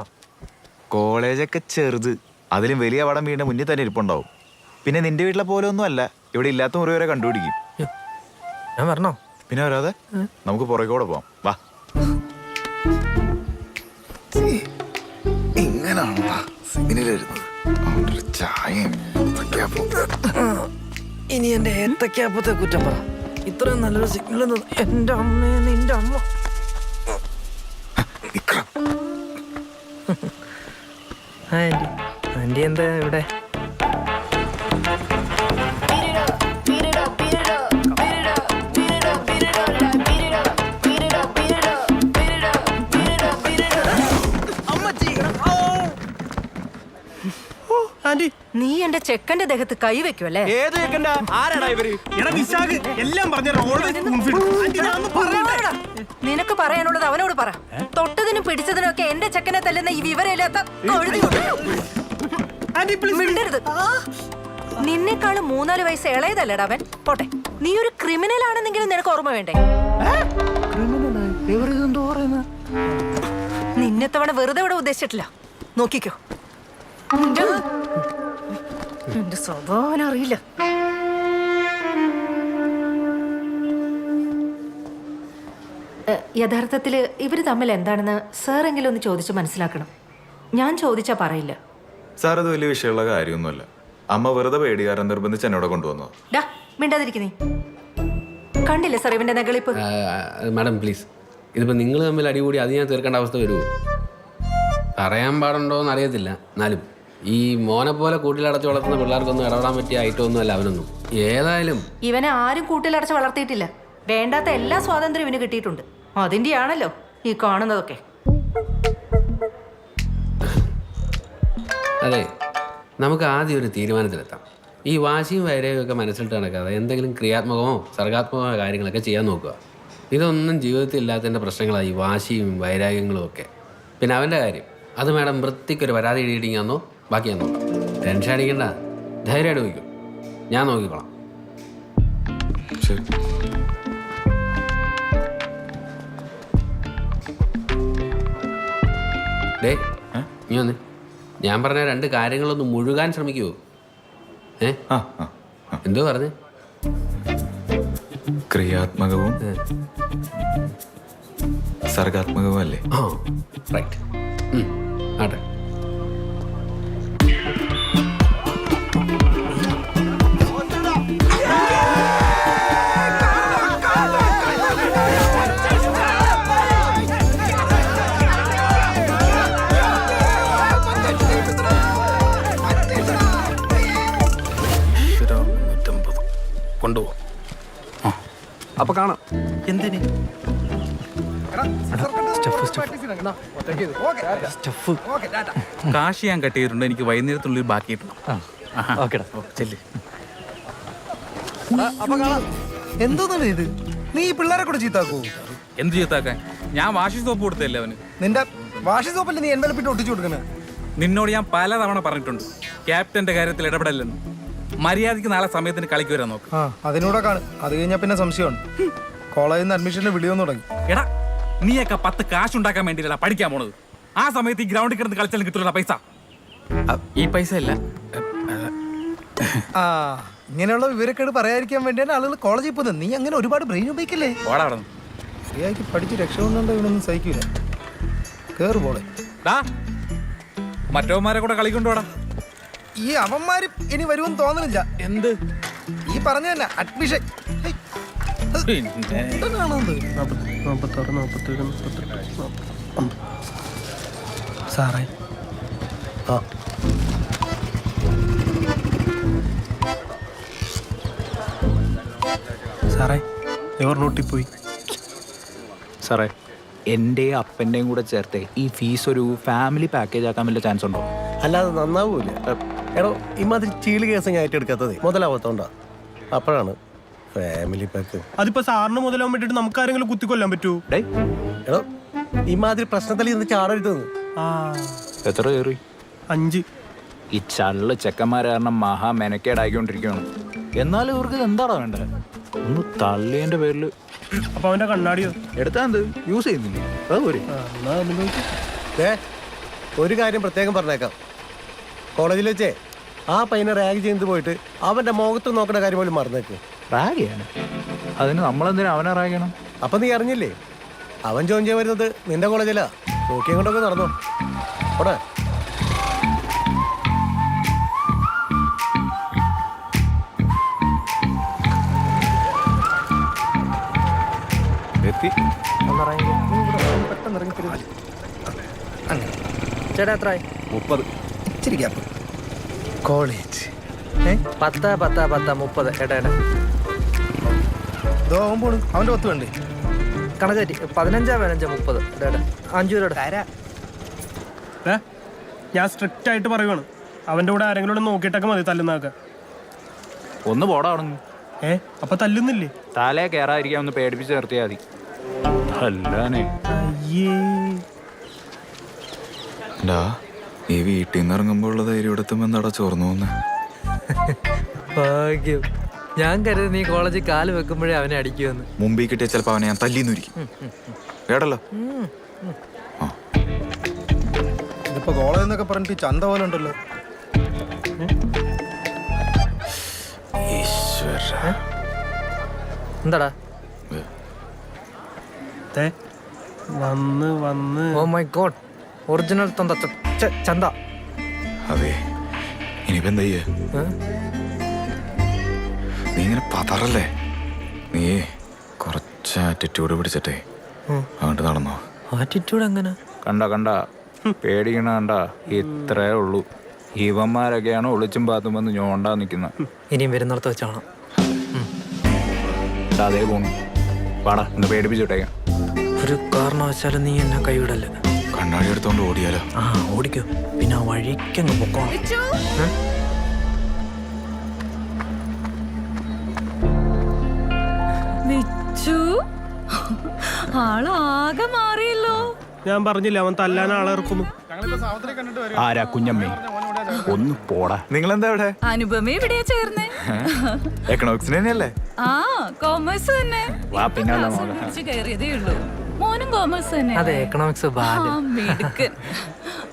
കോളേജൊക്കെ ചെറുത്, അതിലും വലിയ പടം വീടിന്റെ മുന്നിൽ തന്നെ ഇരിപ്പുണ്ടാവും. പിന്നെ നിന്റെ വീട്ടിലെ പോലെ ഒന്നും അല്ല, ഇവിടെ ഇല്ലാത്ത മുറി വരെ കണ്ടുപിടിക്കും. ഞാൻ പറഞ്ഞോ? പിന്നെ വരാതെ നമുക്ക് പുറകോടെ പോവാം. വാ. ഇങ്ങനാണോ സിഗ്നൽ ചായയും ഇനി എന്റെ ഏത്തക്കാപ്പത്തെ കുറ്റം പറ. ഇത്രയും നല്ലൊരു സിഗ്നൽ എന്റെ അമ്മയെ നിന്റെ അമ്മ. ആന്റി എന്താ ഇവിടെ? നീ എന്റെ ചെക്കന്റെ ദേഹത്ത് കൈവയ്ക്കുമല്ലേ? ഏത് ചെക്കൻ്റെ? ആരാടാ ഇവര്? എല്ലാം പറഞ്ഞ നിനക്ക് പറയാനുള്ളത് അവനോട് പറ. തൊട്ടതിനും പിടിച്ചതിനും ഒക്കെ എന്റെ ചെക്കനെ തല്ലുന്ന ഈ വിവരമില്ലാത്ത മിണ്ടരുത്. നിന്നെക്കാളും 3-4 വയസ്സ് ഇളയതല്ലടാ അവൻ. പോട്ടെ, നീ ഒരു ക്രിമിനൽ ആണെന്നെങ്കിലും നിനക്ക് ഓർമ്മ വേണ്ടേ? നിന്നെ തവണ വെറുതെ ഇവിടെ ഉദ്ദേശിച്ചിട്ടില്ല. നോക്കിക്കോ. എന്റെ സ്വഭാവം അറിയില്ല. യഥാർത്ഥത്തില് ഇവര് തമ്മിൽ എന്താണെന്ന് സാറെങ്കിലും ഒന്ന് ചോദിച്ച് മനസ്സിലാക്കണം. ഞാൻ ചോദിച്ചാ പറയില്ല. സാർ അത് വലിയ വിഷയമുള്ള കാര്യമൊന്നുമല്ല. അമ്മ വെറുതെ പേടികാരൻ നിർബന്ധിച്ച് എന്നോട് കൊണ്ടുവന്നത്. ഡാ മിണ്ടാതിരിക്കുന്നേ. കണ്ടില്ലേ സാർ ഇവന്റെ നകളിപ്പ്? മാഡം പ്ലീസ്, ഇതിപ്പോൾ നിങ്ങൾ തമ്മിൽ അടികൂടി അത് ഞാൻ തീർക്കേണ്ട അവസ്ഥ വരുമോ? പറയാൻ പാടുണ്ടോ എന്ന് അറിയത്തില്ല. എന്നാലും ഈ മോനെ പോലെ കൂട്ടിലടച്ച് വളർത്തുന്ന പിള്ളേർക്കൊന്നും ഇടപെടാൻ പറ്റിയ ഐറ്റം ഒന്നും അല്ല അവനൊന്നും. ഏതായാലും ഇവനെ ആരും കൂട്ടിലടച്ച് വളർത്തിയിട്ടില്ല. വേണ്ടാത്ത എല്ലാ സ്വാതന്ത്ര്യം ഇവന് കിട്ടിയിട്ടുണ്ട്. അതിന്റെയാണല്ലോ ഈ കാണുന്നതൊക്കെ. അതെ, നമുക്ക് ആദ്യം ഒരു തീരുമാനത്തിലെത്താം. ഈ വാശിയും വൈരാഗ്യവും ഒക്കെ മനസ്സിലിട്ട് നടക്കാതെ എന്തെങ്കിലും ക്രിയാത്മകമോ സർഗാത്മകമോ കാര്യങ്ങളൊക്കെ ചെയ്യാൻ നോക്കുക. ഇതൊന്നും ജീവിതത്തിൽ ഇല്ലാത്തതിൻ്റെ പ്രശ്നങ്ങളാണ് ഈ വാശിയും വൈരാഗ്യങ്ങളും ഒക്കെ. പിന്നെ അവൻ്റെ കാര്യം, അത് മാഡം വൃത്തിക്കൊരു പരാതി എഴുതിയിട്ടിങ്ങാന്നോ ബാക്കി ഞാൻ നോക്കാം. ടെൻഷൻ അടിക്കണ്ട, ധൈര്യമായിട്ട് നോക്കിക്കോ, ഞാൻ നോക്കിക്കോളാം. ശരി. ഡേ നീ വന്ന് ഞാൻ പറഞ്ഞ 2 കാര്യങ്ങളൊന്ന് മുഴുകാൻ ശ്രമിക്കുമോ? ആ ആ എന്തോ പറഞ്ഞേ? ക്രിയാത്മകവും സർഗാത്മകവും അല്ലേ? ആ റൈറ്റ്. ആട്ടെ. കൊണ്ടുപോ. അപ്പൊ കാണാം. എന്തിന് സ്റ്റഫ് കാശ് ഞാൻ കട്ട് ചെയ്തിട്ടുണ്ട്. എനിക്ക് വൈകുന്നേരത്തുള്ളിൽ ബാക്കിയിട്ടുണ്ട്. ഓക്കെടാ ചെല്ലി. എന്തോന്നാണ് ഇത്? നീ ഈ പിള്ളേരെ കൂടെ ചീത്താക്കൂ? എന്ത് ചെയ്താക്കാൻ? ഞാൻ വാഷി സോപ്പ് കൊടുത്തല്ലേ അവന്. നിന്റെ വാഷി സോപ്പല്ലേ നീ എൻവലപ്പിട്ട് ഒട്ടിച്ചു കൊടുക്കുന്നത്? നിന്നോട് ഞാൻ പല തവണ പറഞ്ഞിട്ടുണ്ട് ക്യാപ്റ്റന്റെ കാര്യത്തിൽ ഇടപെടല്ലെന്ന്. മര്യാദയ്ക്ക് നാളെ സമയത്തിന് കളിക്ക് വരാൻ നോക്ക്. ആ അതിനൂടെ കാണും. അത് കഴിഞ്ഞാൽ പിന്നെ സംശയമാണ്. കോളേജിൽ നിന്ന് അഡ്മിഷന്റെ വിളിയൊന്നും തുടങ്ങി. എടാ നീയൊക്കെ 10 കാശുണ്ടാക്കാൻ വേണ്ടിയില്ല പഠിക്കാൻ പോണത്. ആ സമയത്ത് ഈ ഗ്രൗണ്ടിൽ കിടന്ന് കളിച്ചാലും കിട്ടുള്ള പൈസ. ഈ പൈസ അല്ല. ആ ഇങ്ങനെയുള്ള വിവരക്കേട് പറയാതിരിക്കാൻ വേണ്ടിയാണ് ആളുകൾ കോളേജിൽ പോകുന്നത്. നീ അങ്ങനെ ഒരുപാട് ബ്രെയിൻ ഉപയോഗിക്കല്ലേ? ഓടാ അവിടെ നിന്ന്. ശരിയാക്കി പഠിച്ച് രക്ഷകൊണ്ടോ ഇവനൊന്നും സഹിക്കൂല. കേറ് പോളെ. മറ്റവന്മാരെ കൂടെ കളിക്കൊണ്ടുപോടാ. ഈ അവന്മാര് ഇനി വരുമെന്ന് തോന്നുന്നില്ല. എന്ത് ഈ പറഞ്ഞ തന്നെ അഡ്മിഷൻ സാറേ. ആ സാറേ എവർ നോട്ടിപ്പോയി. സാറേ എൻ്റെ അപ്പൻ്റെയും കൂടെ ചേർത്ത് ഈ ഫീസ് ഒരു ഫാമിലി പാക്കേജ് ആക്കാൻ വല്ല ചാൻസ് ഉണ്ടോ? അല്ലാതെ നന്നാവൂല. എടോ ഇമാതിരി ചീള് കേസ് ഞാൻ ഏറ്റെടുക്കാത്തത് മുതലാവത്തോണ്ടാ. അപ്പോഴാണ് ഫാമിലി പാക്ക്. അതിപ്പോ സാറിന് മുതലാൻ വേണ്ടിട്ട് നമുക്ക് ആരെങ്കിലും കുത്തിക്കൊല്ലാൻ പറ്റൂ? എടോ ഇമാതിരി പ്രശ്നത്തിൽ ഇന്ന് ചാടരുതെന്ന്. എത്ര കയറി? 5. ഈ ചള്ള് ചെക്കന്മാരെ കാരണം മഹാ മെനക്കേടായിക്കൊണ്ടിരിക്കുകയാണ്. എന്നാലും ഇവർക്ക് എന്താടാ വേണ്ടത്? ഒന്ന് തള്ളിയതിൻ്റെ പേരിൽ. അപ്പൊ അവന്റെ കണ്ണാടിയോ എടുത്താ എന്ത് യൂസ് ചെയ്യുന്നില്ലേ? അതുപോലെ ഒരു കാര്യം പ്രത്യേകം പറഞ്ഞേക്കാം. കോളേജിൽ വെച്ചേ ആ പയ്യനെ റാഗ് ചെയ്ത് പോയിട്ട് അവന്റെ മുഖത്ത് നോക്കേണ്ട കാര്യം പോലും മറന്നേക്ക്. റാഗ് ചെയ്യാണ്? അതിന് നമ്മളെന്തിനാ അവനെ റാഗ് ചെയ്യണം? അപ്പൊ നീ അറിഞ്ഞില്ലേ അവൻ ജോയിൻ ചെയ്യാൻ വരുന്നത് നിന്റെ കോളേജിലാ. നോക്കിയും കൊണ്ടൊക്കെ നടന്നോ ഓടെ. ചേട്ടാ എത്രയായി? 30. ഇച്ചിരി ഗ്യാപ്പ്. കോളേജ് 10 10 10 30. ഏട്ടാ ഏട്ടാ ഇതോ അവൻ പോണു. അവന്റെ 10 വേണ്ടേ? കണക്ക് തെറ്റി. 15 15 30. ഏട്ടാ 5 രൂപ തരാ. ഞാൻ സ്ട്രിക്റ്റ് ആയിട്ട് പറയുവാണ്. അവന്റെ കൂടെ ആരെങ്കിലും നോക്കിയിട്ടൊക്കെ മതി തല്ലുന്നതൊക്കെ. ഒന്ന് പോടാ അവിടെ. അപ്പൊ തല്ലുന്നില്ലേ? തലേ കയറാതിരിക്കാൻ ഒന്ന് പേടിപ്പിച്ച് നിർത്തിയാൽ മതി. അല്ലാനേ ഈ വീട്ടിൽ നിന്ന് ഇറങ്ങുമ്പോൾ ഉള്ള ധൈര്യം എടുത്തും എന്താടാ ചോർന്നു പോന്നെ? ഭാഗ്യം. ഞാൻ കരുതി നീ കോളേജിൽ കാല് വെക്കുമ്പോഴേ അവനെ അടിക്കുമെന്ന്. മുമ്പിൽ കിട്ടിയ ചിലപ്പോൾ അവനെ ഞാൻ തല്ലിന്നിരിക്കും. കേട്ടല്ലോ. ഇതിപ്പോ കോളേജ് എന്നൊക്കെ പറഞ്ഞിട്ട് ചന്ത പോലെ ഉണ്ടല്ലോ. എന്താടാ വന്ന് ഓ മൈ ഗോഡ്, ഒറിജിനൽ ചന്ത. അതെ, ഇനിയിപ്പോ എന്താ ചെയ്യേ? നീ ഇങ്ങനെ പതറല്ലേ? നീ കുറച്ച് ആറ്റിറ്റ്യൂഡ് പിടിച്ചിട്ടേ അങ്ങോട്ട് നടന്നോ. ആറ്റിറ്റ്യൂഡ് എങ്ങനെ? കണ്ട പേടിക്കണ കണ്ട. ഇത്രേ ഉള്ളൂ. ഇവന്മാരൊക്കെയാണ് ഒളിച്ചും പാത്തും വന്ന് ഞോണ്ടാ നിക്കുന്ന. ഇനിയും വരുന്നിടത്ത് വെച്ചാണോ? അതേ പോണു. പാടാ, ഒന്ന് പേടിപ്പിച്ചിട്ടേക്കാം. ഒരു കാരണവശാലും നീ എന്നെ കൈവിടല്ലേ. കണ്ണാടി എടുത്തോണ്ട് ഓടിയാലോ? ആ ഓടിക്കോ. പിന്നെ ആ വഴിക്കങ്ങ് പൊക്കോണം. ആളാകെ മാറിയല്ലോ. ഞാൻ പറഞ്ഞില്ല അവൻ തല്ലാൻ ആളെ ഇറക്കുന്നു. ആരാ? കുഞ്ഞമ്മേ? ഒന്ന് പോടാ. നിങ്ങളെന്താ ഇവിടെ? അനുപമ എവിടെയാ ചേർന്നേ? എക്കണോമിക്സിന് തന്നെയല്ലേ? ആ കോമേഴ്സ് തന്നെ. വാ പിന്നാലെ ക്ലാസ്സിൽ മോളെ. പിടിച്ച് കയറിയതേ ഉള്ളൂ. മോനും കോമേഴ്സ് തന്നെ. അതെ, എക്കണോമിക്സ് മിടുക്കൻ.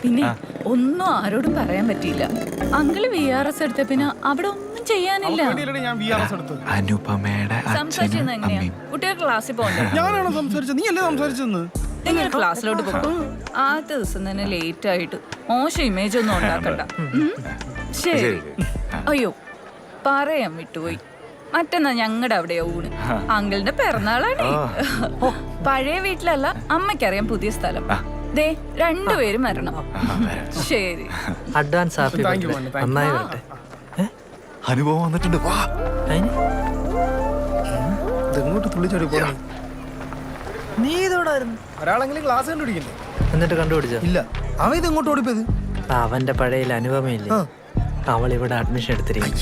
പിന്നെ ഒന്നും ആരോടും പറയാൻ പറ്റിയില്ല. അങ്കിള് VRS എടുത്ത പിന്നെ അവിടെ ഒന്നും ചെയ്യാനില്ല. ഞാൻ VRS എടുത്തത്. അനുപമയുടെ സംസാരിച്ചത് എങ്ങനെയാ? കുട്ടികൾ ക്ലാസ്സിൽ പോകണ്ടേ? ഞാനാണോ സംസാരിച്ചത്? നീ അല്ലേ സംസാരിച്ചെന്ന്? നിങ്ങൾ ക്ലാസ്സിലോട്ട് പോകും. ആദ്യത്തെ ദിവസം തന്നെ ലേറ്റ് ആയിട്ട് മോശം ഇമേജ് ഒന്നും ഉണ്ടാക്കണ്ട. ശരി. അയ്യോ പറയാൻ വിട്ടുപോയി. മറ്റന്നാ ഞങ്ങളുടെ അവിടെയാ ഊണ്. അങ്കിളിന്റെ പിറന്നാളാണ്. പഴയ വീട്ടിലല്ല, അമ്മയ്ക്കറിയാം പുതിയ സ്ഥലം. ദേ രണ്ടുപേരും വരണം. ശരി. അഡ്വാൻസ് ഹാപ്പി നന്നായി വരട്ടെ. അനുഭവം വന്നിട്ടുണ്ട്. വാ. ഇതെങ്ങോട്ട് തുള്ളിച്ചോടി പോകണം? നീ ഇതോടായിരുന്നു. ഒരാളെങ്കിലും ക്ലാസ് കണ്ടുപിടിക്കണ്ടേ? എന്നിട്ട് കണ്ടുപിടിച്ചോ? ഇല്ല. അവൻ ഇതെങ്ങോട്ട് ഓടിപ്പോയത്? അവന്റെ പഴയ അനുപമയില്ലേ, അവൾ ഇവിടെ അഡ്മിഷൻ എടുത്തിരിക്കും.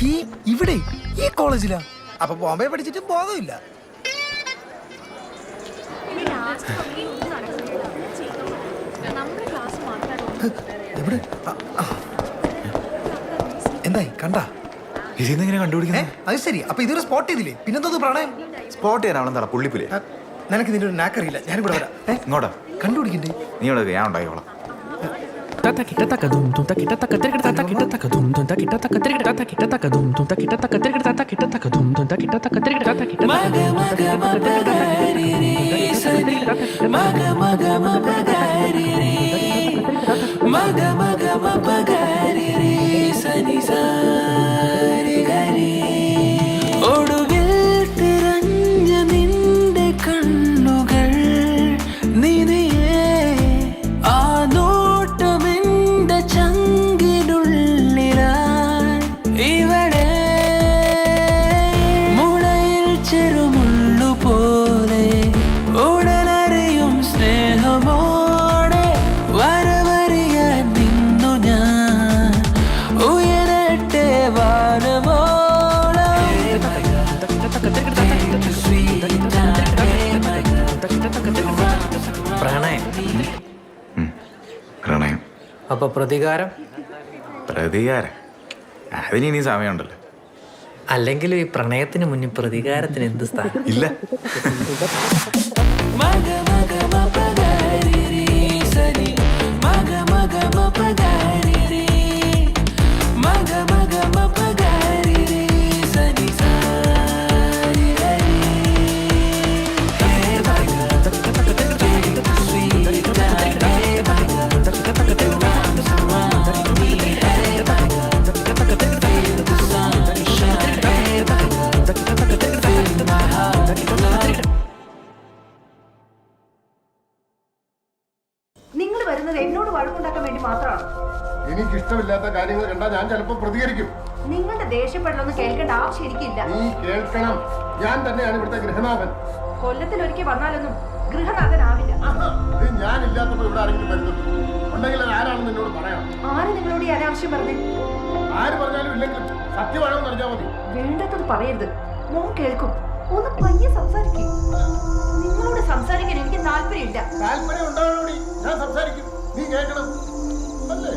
ഇവിടെ ഈ കോളേജിലാ? അപ്പൊ ബോംബെ പഠിച്ചിട്ട് ബോധമില്ല. എവിടെ? എന്തായി കണ്ടാ? ഇതിന്നെങ്ങനെ കണ്ടുപിടിക്കുന്നത്? അത് ശരി. അപ്പൊ ഇതൊരു സ്പോട്ട് ചെയ്തില്ലേ? പിന്നെന്തോ പ്രണയം സ്പോട്ട് ചെയ്യാനാണെന്താ പുള്ളിപ്പില്ലേ? നിനക്ക് ഇതിന്റെ ഒരു നാക്കറിയില്ല. ഞാനും കൂടെ വരാം. ഇങ്ങോട്ടാ കണ്ടുപിടിക്കണ്ടേ? നീ ഇവിടെ ഞാൻ ഉണ്ടായിക്കോളാം. ഒടുവിൽ തിരഞ്ഞ നിന്റെ കണ്ണുകൾ നിധിയേ, ആ നോട്ടമെന്റെ ചങ്കിനുള്ളിലായി ഇവിടെ മുളയിൽ ചെറുമുള്ളു പോലെ ഉടനറിയും സ്നേഹമോടെ വരവറിയാൻ നിന്നു ഞാൻ ഉയരട്ടെ വാനമോളം. പ്രണയം. പ്രണയം. അപ്പൊ പ്രതികാരം? പ്രതികാരം അതിന് ഇനി സമയമുണ്ടല്ലോ. അല്ലെങ്കിലും ഈ പ്രണയത്തിന് മുന്നിൽ പ്രതികാരത്തിന് എന്ത് സ്ഥാനം? ഇല്ല. നിങ്ങൾ വരുന്നത് എന്നോട് വഴക്കുണ്ടാക്കാൻ വേണ്ടി മാത്രമാണ്. എനിക്കിഷ്ടമില്ലാത്ത കാര്യങ്ങൾ കണ്ടാൽ ഞാൻ ചിലപ്പോൾ പ്രതികരിക്കും. നിങ്ങളുടെ ദേഷ്യപ്പെടലൊന്നും കേൾക്കേണ്ട ആവശ്യം എനിക്കില്ല. നീ കേൾക്കണം. ഞാൻ തന്നെയാണ് ഇവിടുത്തെ ഗൃഹനാഥൻ. കൊല്ലത്തിലൊരിക്കൽ വന്നാലൊന്നും ഗൃഹനാഥനാവില്ല. ഇത് ഞാനില്ലാത്തപ്പോൾ ഇവിടെ ആരെങ്കിലും വരുന്നത് ഉണ്ടെങ്കിൽ അത് ആരാണെന്ന് എന്നോട് പറയാം. ആര് നിങ്ങളോട് ഈ അനാവശ്യം പറഞ്ഞേ? ആര് പറഞ്ഞാലും ഇല്ലെങ്കിലും സത്യമാണെന്ന് അറിഞ്ഞാൽ മതി. വേണ്ടത് പറയരുത്. മോൻ കേൾക്കും. ഒന്ന് പയ്യെ സംസാരിക്കും. നിങ്ങളോട് സംസാരിക്കാൻ എനിക്ക് താല്പര്യമില്ല. താല്പര്യം ഉണ്ടാവണോടി, ഞാൻ സംസാരിക്കും. നീ കേൾക്കണം അല്ലേ?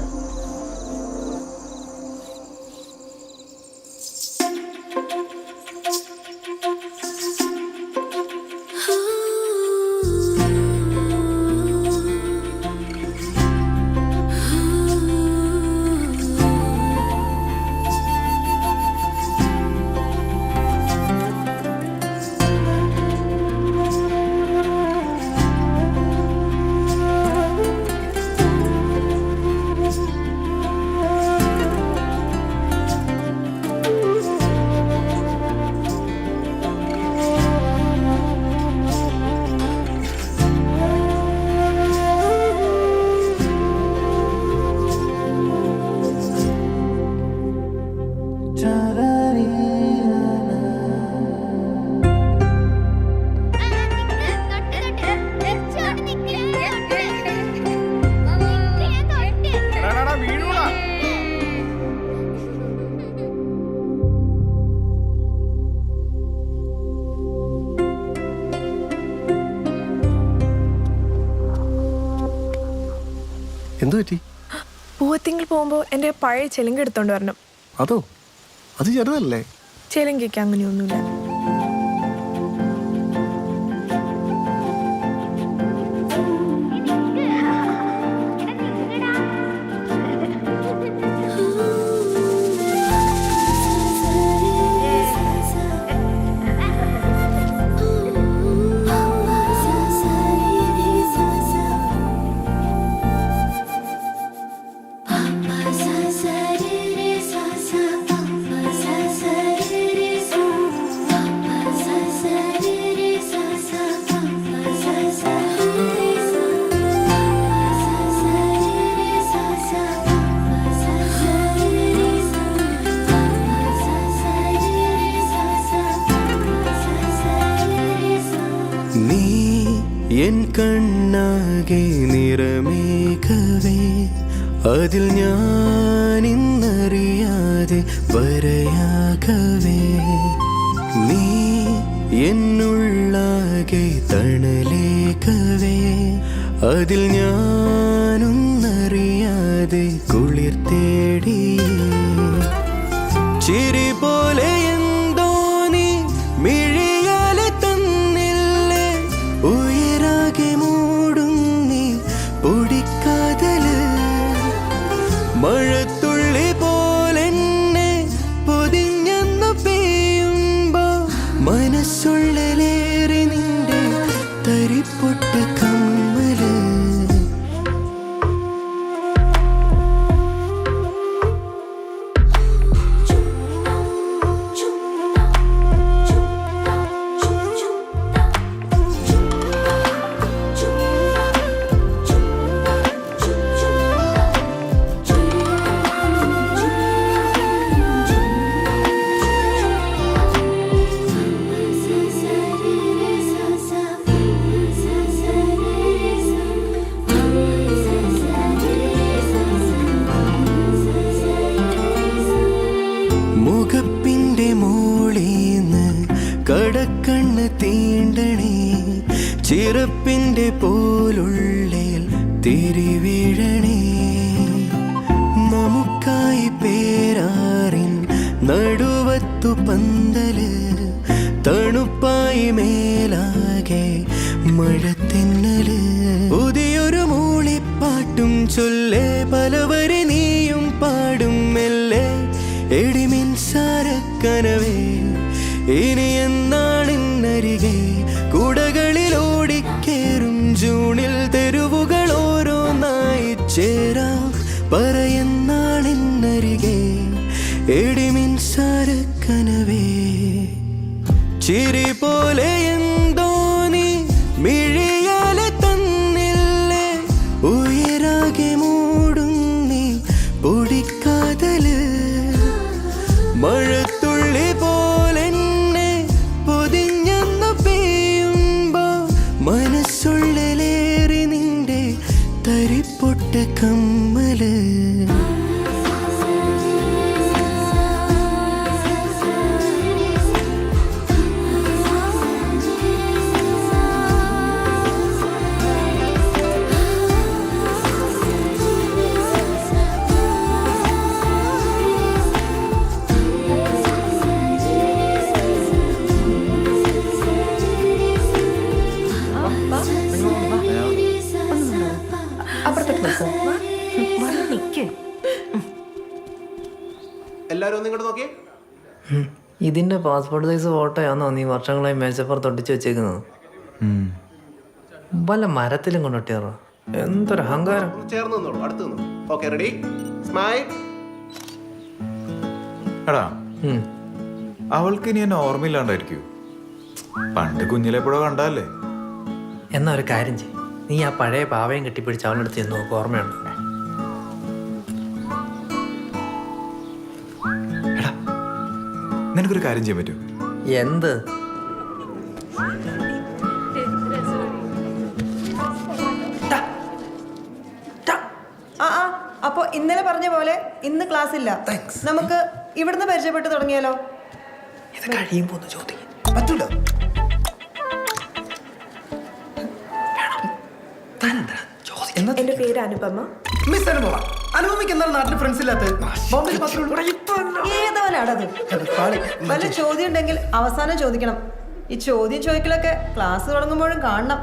എന്തു പറ്റി? പൂവത്തിങ്കിൽ പോകുമ്പോൾ എൻ്റെ പഴയ ചെലങ്ക് എടുത്തോണ്ട് വരണം. അതോ? അത് ചെറുതല്ലേ? ചെലങ്കയ്ക്ക് അങ്ങനെയൊന്നുമില്ല. നീ എൻ കണ്ണാകെ നിറമേഘവേ, അതിൽ ഞാൻ ഇന്നറിയാതെ വരയാകവേ. നീ എന്നുള്ളാകെ തണലേകവേ, അതിൽ ഞാനൊന്നറിയാതെ കുളിർ തേടി. ചിരി പോലെ എന്തോ നീ മിഴിയാലെ തന്നില്ലേ, ഉയരാകെ മൂടും നീ പൊടിക്കാതല്. മഴത്തുള്ളി പോലെന്നെ പൊതിഞ്ഞെന്നു പെയ്യുമ്പോ മനസ്സുള്ളിലേറി നിന്റെ തരിപ്പൊട്ട കമ്മല്. മുഖപ്പിന്റെ മോളീന്ന് കടക്കണ്ണ് തീണ്ടണേ, ചിറപ്പിന്റെ പോലുള്ളിൽ തിരിവീഴണേ. നമുക്കായി പേരാറിൻ നടുവത്തു പന്തല്, തണുപ്പായി മേലാകെ മഴത്തിന്നല്. പുതിയൊരു മൂളിപ്പാട്ടും ചൊല്ലേ പലവരെ നീയും പാടും മെല്ലെ. എടിമിൻസാരക്കനവേ ഇനി എന്നാണിന്നരികെ, കുടകളിൽ ഓടിക്കേറും ജൂണിൽ തെരുവുകൾ ഓരോന്നായി ചേരാം. പറയുന്നാണിന്നരികെ എടിമിൻസാരക്കനവേ. ചിരി പോലെ എന്തോ നീ മിഴിയാലെ തന്നില്ലേ, ഉയരാകെ മൂടും നീ പൊടിക്കാതല്. മഴത്തുള്ളി പോലെന്നെ പൊതിഞ്ഞെന്നു പെയ്യുമ്പോ മനസ്സുള്ളിലേറി നിന്റെ തരിപ്പൊട്ട കമ്മല്. എല്ലാരും ഒന്ന് ഇങ്ങോട്ട് നോക്കിയേ. ഇതിന്റെ പാസ്പോർട്ട് സൈസ് ഫോട്ടോയാണോ നീ വർഷങ്ങളായി മേശപ്പുറത്ത് ഒട്ടിച്ച് വെച്ചേക്കുന്നത്? വല്ല മരത്തിലും കൊണ്ടൊട്ടിയാറോ? എന്തൊരു അഹങ്കാരം. ചേർന്ന് നിന്നോളൂ, അടുത്ത് നിന്നോ. Okay, ready, smile. എടാ, അവൾക്ക് ഇനി എന്നെ ഓർമ്മയില്ലാണ്ടായിരിക്കൂ. പണ്ട് കുഞ്ഞിലെപ്പോഴോ കണ്ടല്ലേ. എന്നാ ഒരു കാര്യം ചെയ്യും, നീ ആ പഴയ പാവയും കെട്ടിപ്പിടിച്ച് അവളെടുത്ത് ചെന്ന് നോക്ക്, ഓർമ്മയുണ്ട്. എടാ, നിനക്കൊരു കാര്യം ചെയ്യാൻ പറ്റുമോ? എന്ത്? അപ്പോ ഇന്നലെ പറഞ്ഞ പോലെ ഇന്ന് ക്ലാസ് ഇല്ല. നമുക്ക് ഇവിടുന്ന് പരിചയപ്പെട്ട് തുടങ്ങിയാലോ? ഇത് കഴിയുമ്പോ ഒന്ന് ചോദിക്കും. പറ്റൂല. എന്റെ പേര് അനുപമ. മിസ് പോവാം. അനുപമയ്ക്ക് എന്താണ് നാട്ടിൽ ഫ്രണ്ട്സ് ഇല്ലാത്തത്? ബോംബെയിൽ മാത്രമേ ഉള്ളൂ. ഏതവനാടത്? വല്ല ചോദ്യം ഉണ്ടെങ്കിൽ അവസാനം ചോദിക്കണം. ഈ ചോദ്യം ചോദിക്കലൊക്കെ ക്ലാസ് തുടങ്ങുമ്പോഴും കാണണം.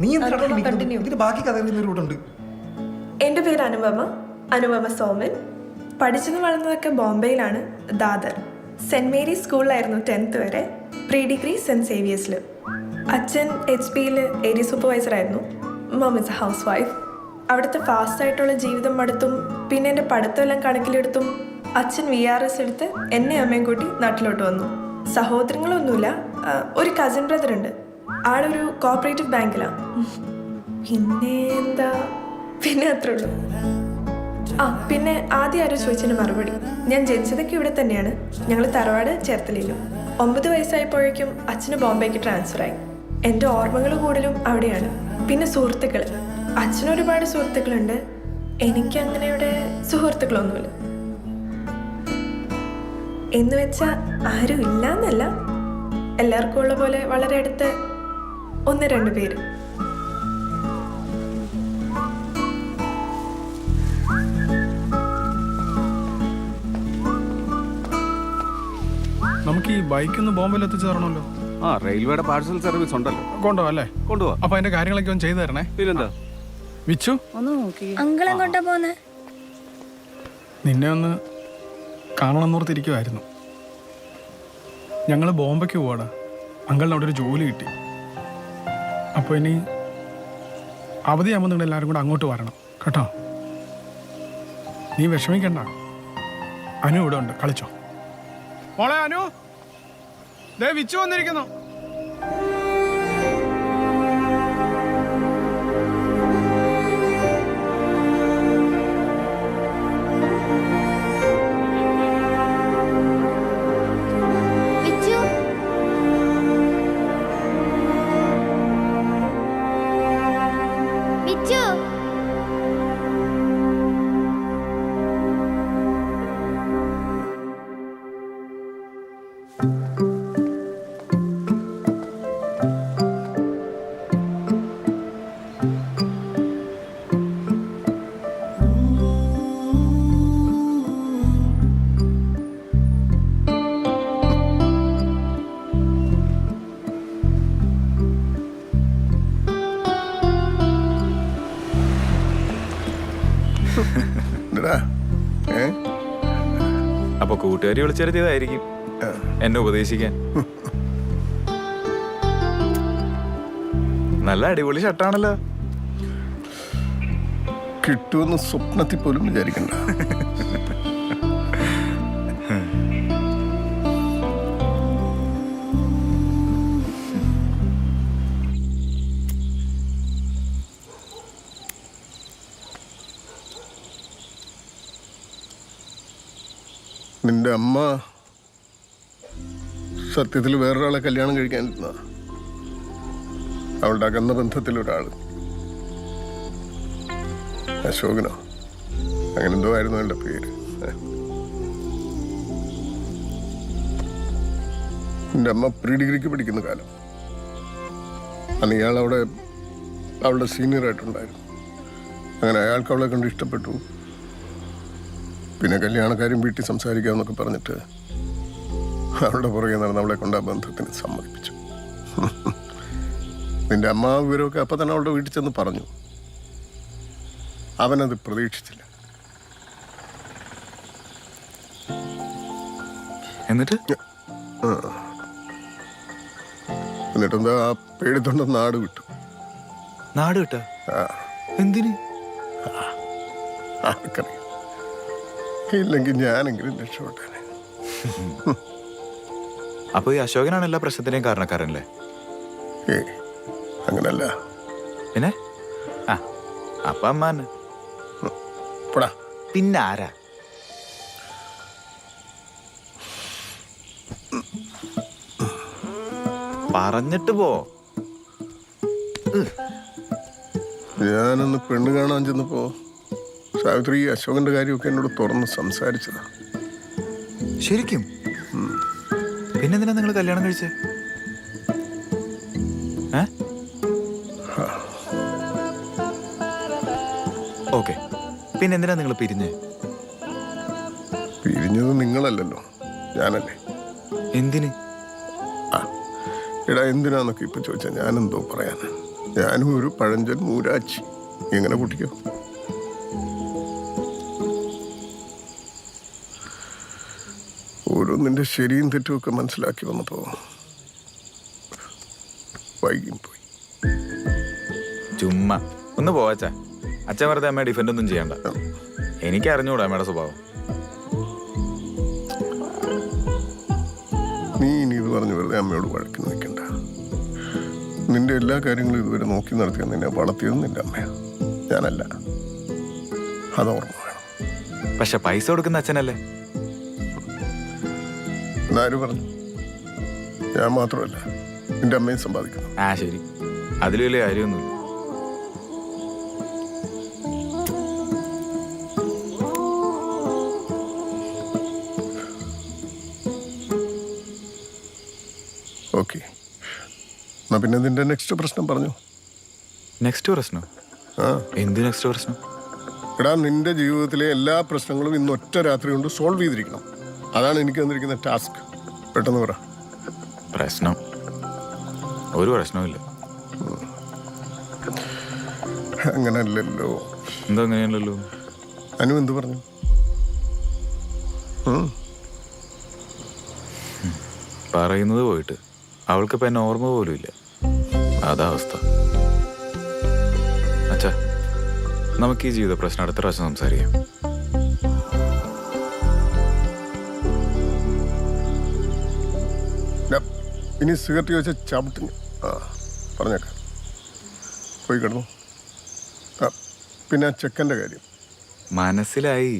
നീ കണ്ടിന്യൂ. ഇതിന് ബാക്കി കഥകളിൽ റൂട്ടുണ്ട്. എൻ്റെ പേര് അനുപമ സോമൻ. പഠിച്ചത് വളർന്നതൊക്കെ ബോംബെയിലാണ്, ദാദർ. സെൻറ് മേരീസ് സ്കൂളിലായിരുന്നു 10th വരെ. പ്രീ ഡിഗ്രി സെൻറ് സേവിയേഴ്സിൽ. അച്ഛൻ HP-യിൽ ഏരിയ സൂപ്പർവൈസർ ആയിരുന്നു. Mum is a house wife. അവിടുത്തെ ഫാസ്റ്റായിട്ടുള്ള ജീവിതം മടുത്തും പിന്നെ എൻ്റെ പഠിത്തമെല്ലാം കണക്കിലെടുത്തും അച്ഛൻ VRS എടുത്ത് എന്നെ അമ്മയും കൂട്ടി നാട്ടിലോട്ട് വന്നു. സഹോദരങ്ങളൊന്നുമില്ല. ഒരു കസിൻ ബ്രദർ ഉണ്ട്. ആളൊരു കോപ്പറേറ്റീവ് ബാങ്കിലാണ്. പിന്നെ അത്രേ ഉള്ളൂ. പിന്നെ ആദ്യം ആരോ ചോദിച്ചതിന് മറുപടി. ഞാൻ ജനിച്ചതൊക്കെ ഇവിടെ തന്നെയാണ്. ഞങ്ങൾ തറവാട് ചേർത്തലയിലും. 9 വയസ്സായപ്പോഴേക്കും അച്ഛന് ബോംബെക്ക് ട്രാൻസ്ഫർ ആയി. എൻ്റെ ഓർമ്മകൾ കൂടുതലും അവിടെയാണ്. പിന്നെ സുഹൃത്തുക്കൾ. അച്ഛനൊരുപാട് സുഹൃത്തുക്കളുണ്ട്. എനിക്ക് അങ്ങനെ ഇവിടെ സുഹൃത്തുക്കളൊന്നുമില്ല. എന്ന് വെച്ചാൽ ആരും ഇല്ല എന്നല്ല, എല്ലാവർക്കും ഉള്ള പോലെ വളരെ അടുത്ത് 1-2 പേര്. നമുക്ക് ഈ ബൈക്ക് ഒന്ന് ബോംബെയിൽ എത്തിച്ചു തരണമല്ലോ. റെയിൽവേയുടെ പാഴ്സൽ സർവീസ് ഉണ്ടല്ലോ. കൊണ്ടുപോകാം അല്ലേ? കൊണ്ടുപോവാ. അപ്പൊ അതിന്റെ കാര്യങ്ങളൊക്കെ ഒന്ന് ചെയ്തു തരണേ. പിന്നെന്താ വിച്ചു, അങ്കിൾ എങ്ങോട്ടാ പോന്നെ? നിന്നെ ഒന്ന് കാണണമെന്നോർത്തിരിക്കുമായിരുന്നു. ഞങ്ങൾ ബോംബെക്ക് പോവാടാ. അങ്കിളിന് അവിടെ ഒരു ജോലി കിട്ടി. അപ്പോൾ ഇനി അവധിയാകുമ്പോൾ നിങ്ങൾ എല്ലാവരും കൂടെ അങ്ങോട്ട് വരണം കേട്ടോ. നീ വിഷമിക്കണ്ട. അനു ഇവിടെ ഉണ്ട്, കളിച്ചോ. മോളെ അനു, ദേ വിച്ചു വന്നിരിക്കുന്നു. അപ്പൊ കൂട്ടുകാരി വിളിച്ചെടുത്തിയതായിരിക്കും എന്നെ ഉപദേശിക്കാൻ. നല്ല അടിപൊളി ഷർട്ടാണല്ലോ. കിട്ടുമെന്ന് സ്വപ്നത്തിൽ പോലും വിചാരിക്കണ്ട. നിന്റെ അമ്മ സത്യത്തിൽ വേറൊരാളെ കല്യാണം കഴിക്കാനിരുന്ന അവളുടെ അകന്ന ബന്ധത്തിലൊരാൾ. അശോകനോ അങ്ങനെ എന്തോ ആയിരുന്നു അവളുടെ പേര്. എൻ്റെ അമ്മ പ്രീ ഡിഗ്രിക്ക് പഠിക്കുന്ന കാലം അന്ന് ഇയാൾ അവിടെ അവളുടെ സീനിയറായിട്ടുണ്ടായിരുന്നു. അങ്ങനെ അയാൾക്ക് അവളെ കണ്ട് ഇഷ്ടപ്പെട്ടു. പിന്നെ കല്യാണക്കാരും വീട്ടിൽ സംസാരിക്കാമെന്നൊക്കെ പറഞ്ഞിട്ട് അവളുടെ പുറകെ നടന്ന് അവളെ കൊണ്ട് ആ ബന്ധത്തിന് സമ്മതിപ്പിച്ചു. നിന്റെ അമ്മ വിവരമൊക്കെ അപ്പം തന്നെ അവളുടെ വീട്ടിൽ ചെന്ന് പറഞ്ഞു. അവനത് പ്രതീക്ഷിച്ചില്ല. എന്നിട്ടെന്താ ആ പേടിത്തൊണ്ട നാട് വിട്ടു. നാട് വിട്ട? എന്തിന്? ആർക്കറിയാം. ഇല്ലെങ്കിൽ ഞാനെങ്കിലും രക്ഷപ്പെട്ടേ. അപ്പൊ ഈ അശോകനാണ് എല്ലാ പ്രശ്നത്തിന്റെയും കാരണക്കാരനല്ലേ? അങ്ങനല്ല. പിന്നെ അപ്പൊ അമ്മാന് പിന്നെ ആരാ? പറഞ്ഞിട്ട് പോ. ഞാനൊന്ന് പെണ്ണ് കാണാൻ ചെന്നപ്പോ സാവിത്രി അശോകന്റെ കാര്യമൊക്കെ എന്നോട് തുറന്ന് സംസാരിച്ചതാ. ശരിക്കും? പിന്നെന്തിനാ നിങ്ങൾ കല്യാണം കഴിച്ചേ? ഓക്കെ, പിന്നെ എന്തിനാ നിങ്ങൾ പിരിഞ്ഞേ? പിരിഞ്ഞത് നിങ്ങളല്ലല്ലോ, ഞാനല്ലേ. എന്തിന്? എടാ എന്തിനാന്നൊക്കെ ഇപ്പൊ ചോദിച്ചാൽ ഞാനെന്തോ പറയാനാ. ഞാനും ഒരു പഴഞ്ചൻ മൂരാച്ചി. എങ്ങനെ കൂട്ടിക്കോ. ഓരോന്നിന്റെ ശരിയും തെറ്റും ഒക്കെ മനസ്സിലാക്കി വന്നപ്പോ വൈകിയും പോയി. ചുമ്മാ ഒന്ന് പോവാച്ചാ. അച്ഛൻ വെറുതെ അമ്മയെ ഡിഫെൻഡ് ഒന്നും ചെയ്യണ്ട. എനിക്ക് അറിഞ്ഞൂടാ അമ്മയുടെ സ്വഭാവം. നീ ഇനി ഇത് പറഞ്ഞു വെറുതെ അമ്മയോട് വഴക്കിന് നിൽക്കണ്ട. നിന്റെ എല്ലാ കാര്യങ്ങളും ഇതുവരെ നോക്കി നടത്തിയ നിന്നെ വളർത്തിയത് നിന്റെ അമ്മയാ, ഞാനല്ല. അതോർമ്മ വേണം. പക്ഷെ പൈസ കൊടുക്കുന്ന അച്ഛനല്ലേ? എന്നാരും പറഞ്ഞു? ഞാൻ മാത്രമല്ല, നിന്റെ അമ്മയും സമ്പാദിക്കുന്നു. ആ ശരി, അതിൽ വലിയ കാര്യമൊന്നുമില്ല. ഓക്കെ, എന്നാ പിന്നെ നിന്റെ നെക്സ്റ്റ് പ്രശ്നം പറഞ്ഞു. നെക്സ്റ്റ് പ്രശ്നം? ആ, എന്ത് നെക്സ്റ്റ് പ്രശ്നം? എടാ നിന്റെ ജീവിതത്തിലെ എല്ലാ പ്രശ്നങ്ങളും ഇന്ന് ഒറ്റ രാത്രി കൊണ്ട് സോൾവ് ചെയ്തിരിക്കണം. അതാണ് എനിക്ക് തന്നിരിക്കുന്ന ടാസ്ക്. പെട്ടെന്ന് പറ. പ്രശ്നം? ഒരു പ്രശ്നവുമില്ല. അങ്ങനല്ലല്ലോ. എന്താ അങ്ങനെയല്ലല്ലോ? അനു എന്ത് പറഞ്ഞു? പറയുന്നത് പോയിട്ട് അവൾക്കിപ്പോ എന്നെ ഓർമ്മ പോലും ഇല്ല. അതാ അവസ്ഥ. അച്ഛാ, നമുക്ക് ഈ ജീവിത പ്രശ്നം അടുത്ത പ്രാവശ്യം സംസാരിക്കാം. ഇനി സിഗരറ്റ് ചോദിച്ച ചവിട്ടിന്. ആ പറഞ്ഞേക്കാം, പോയി കിടന്നു. പിന്നെ ആ ചെക്കൻ്റെ കാര്യം മനസ്സിലായി.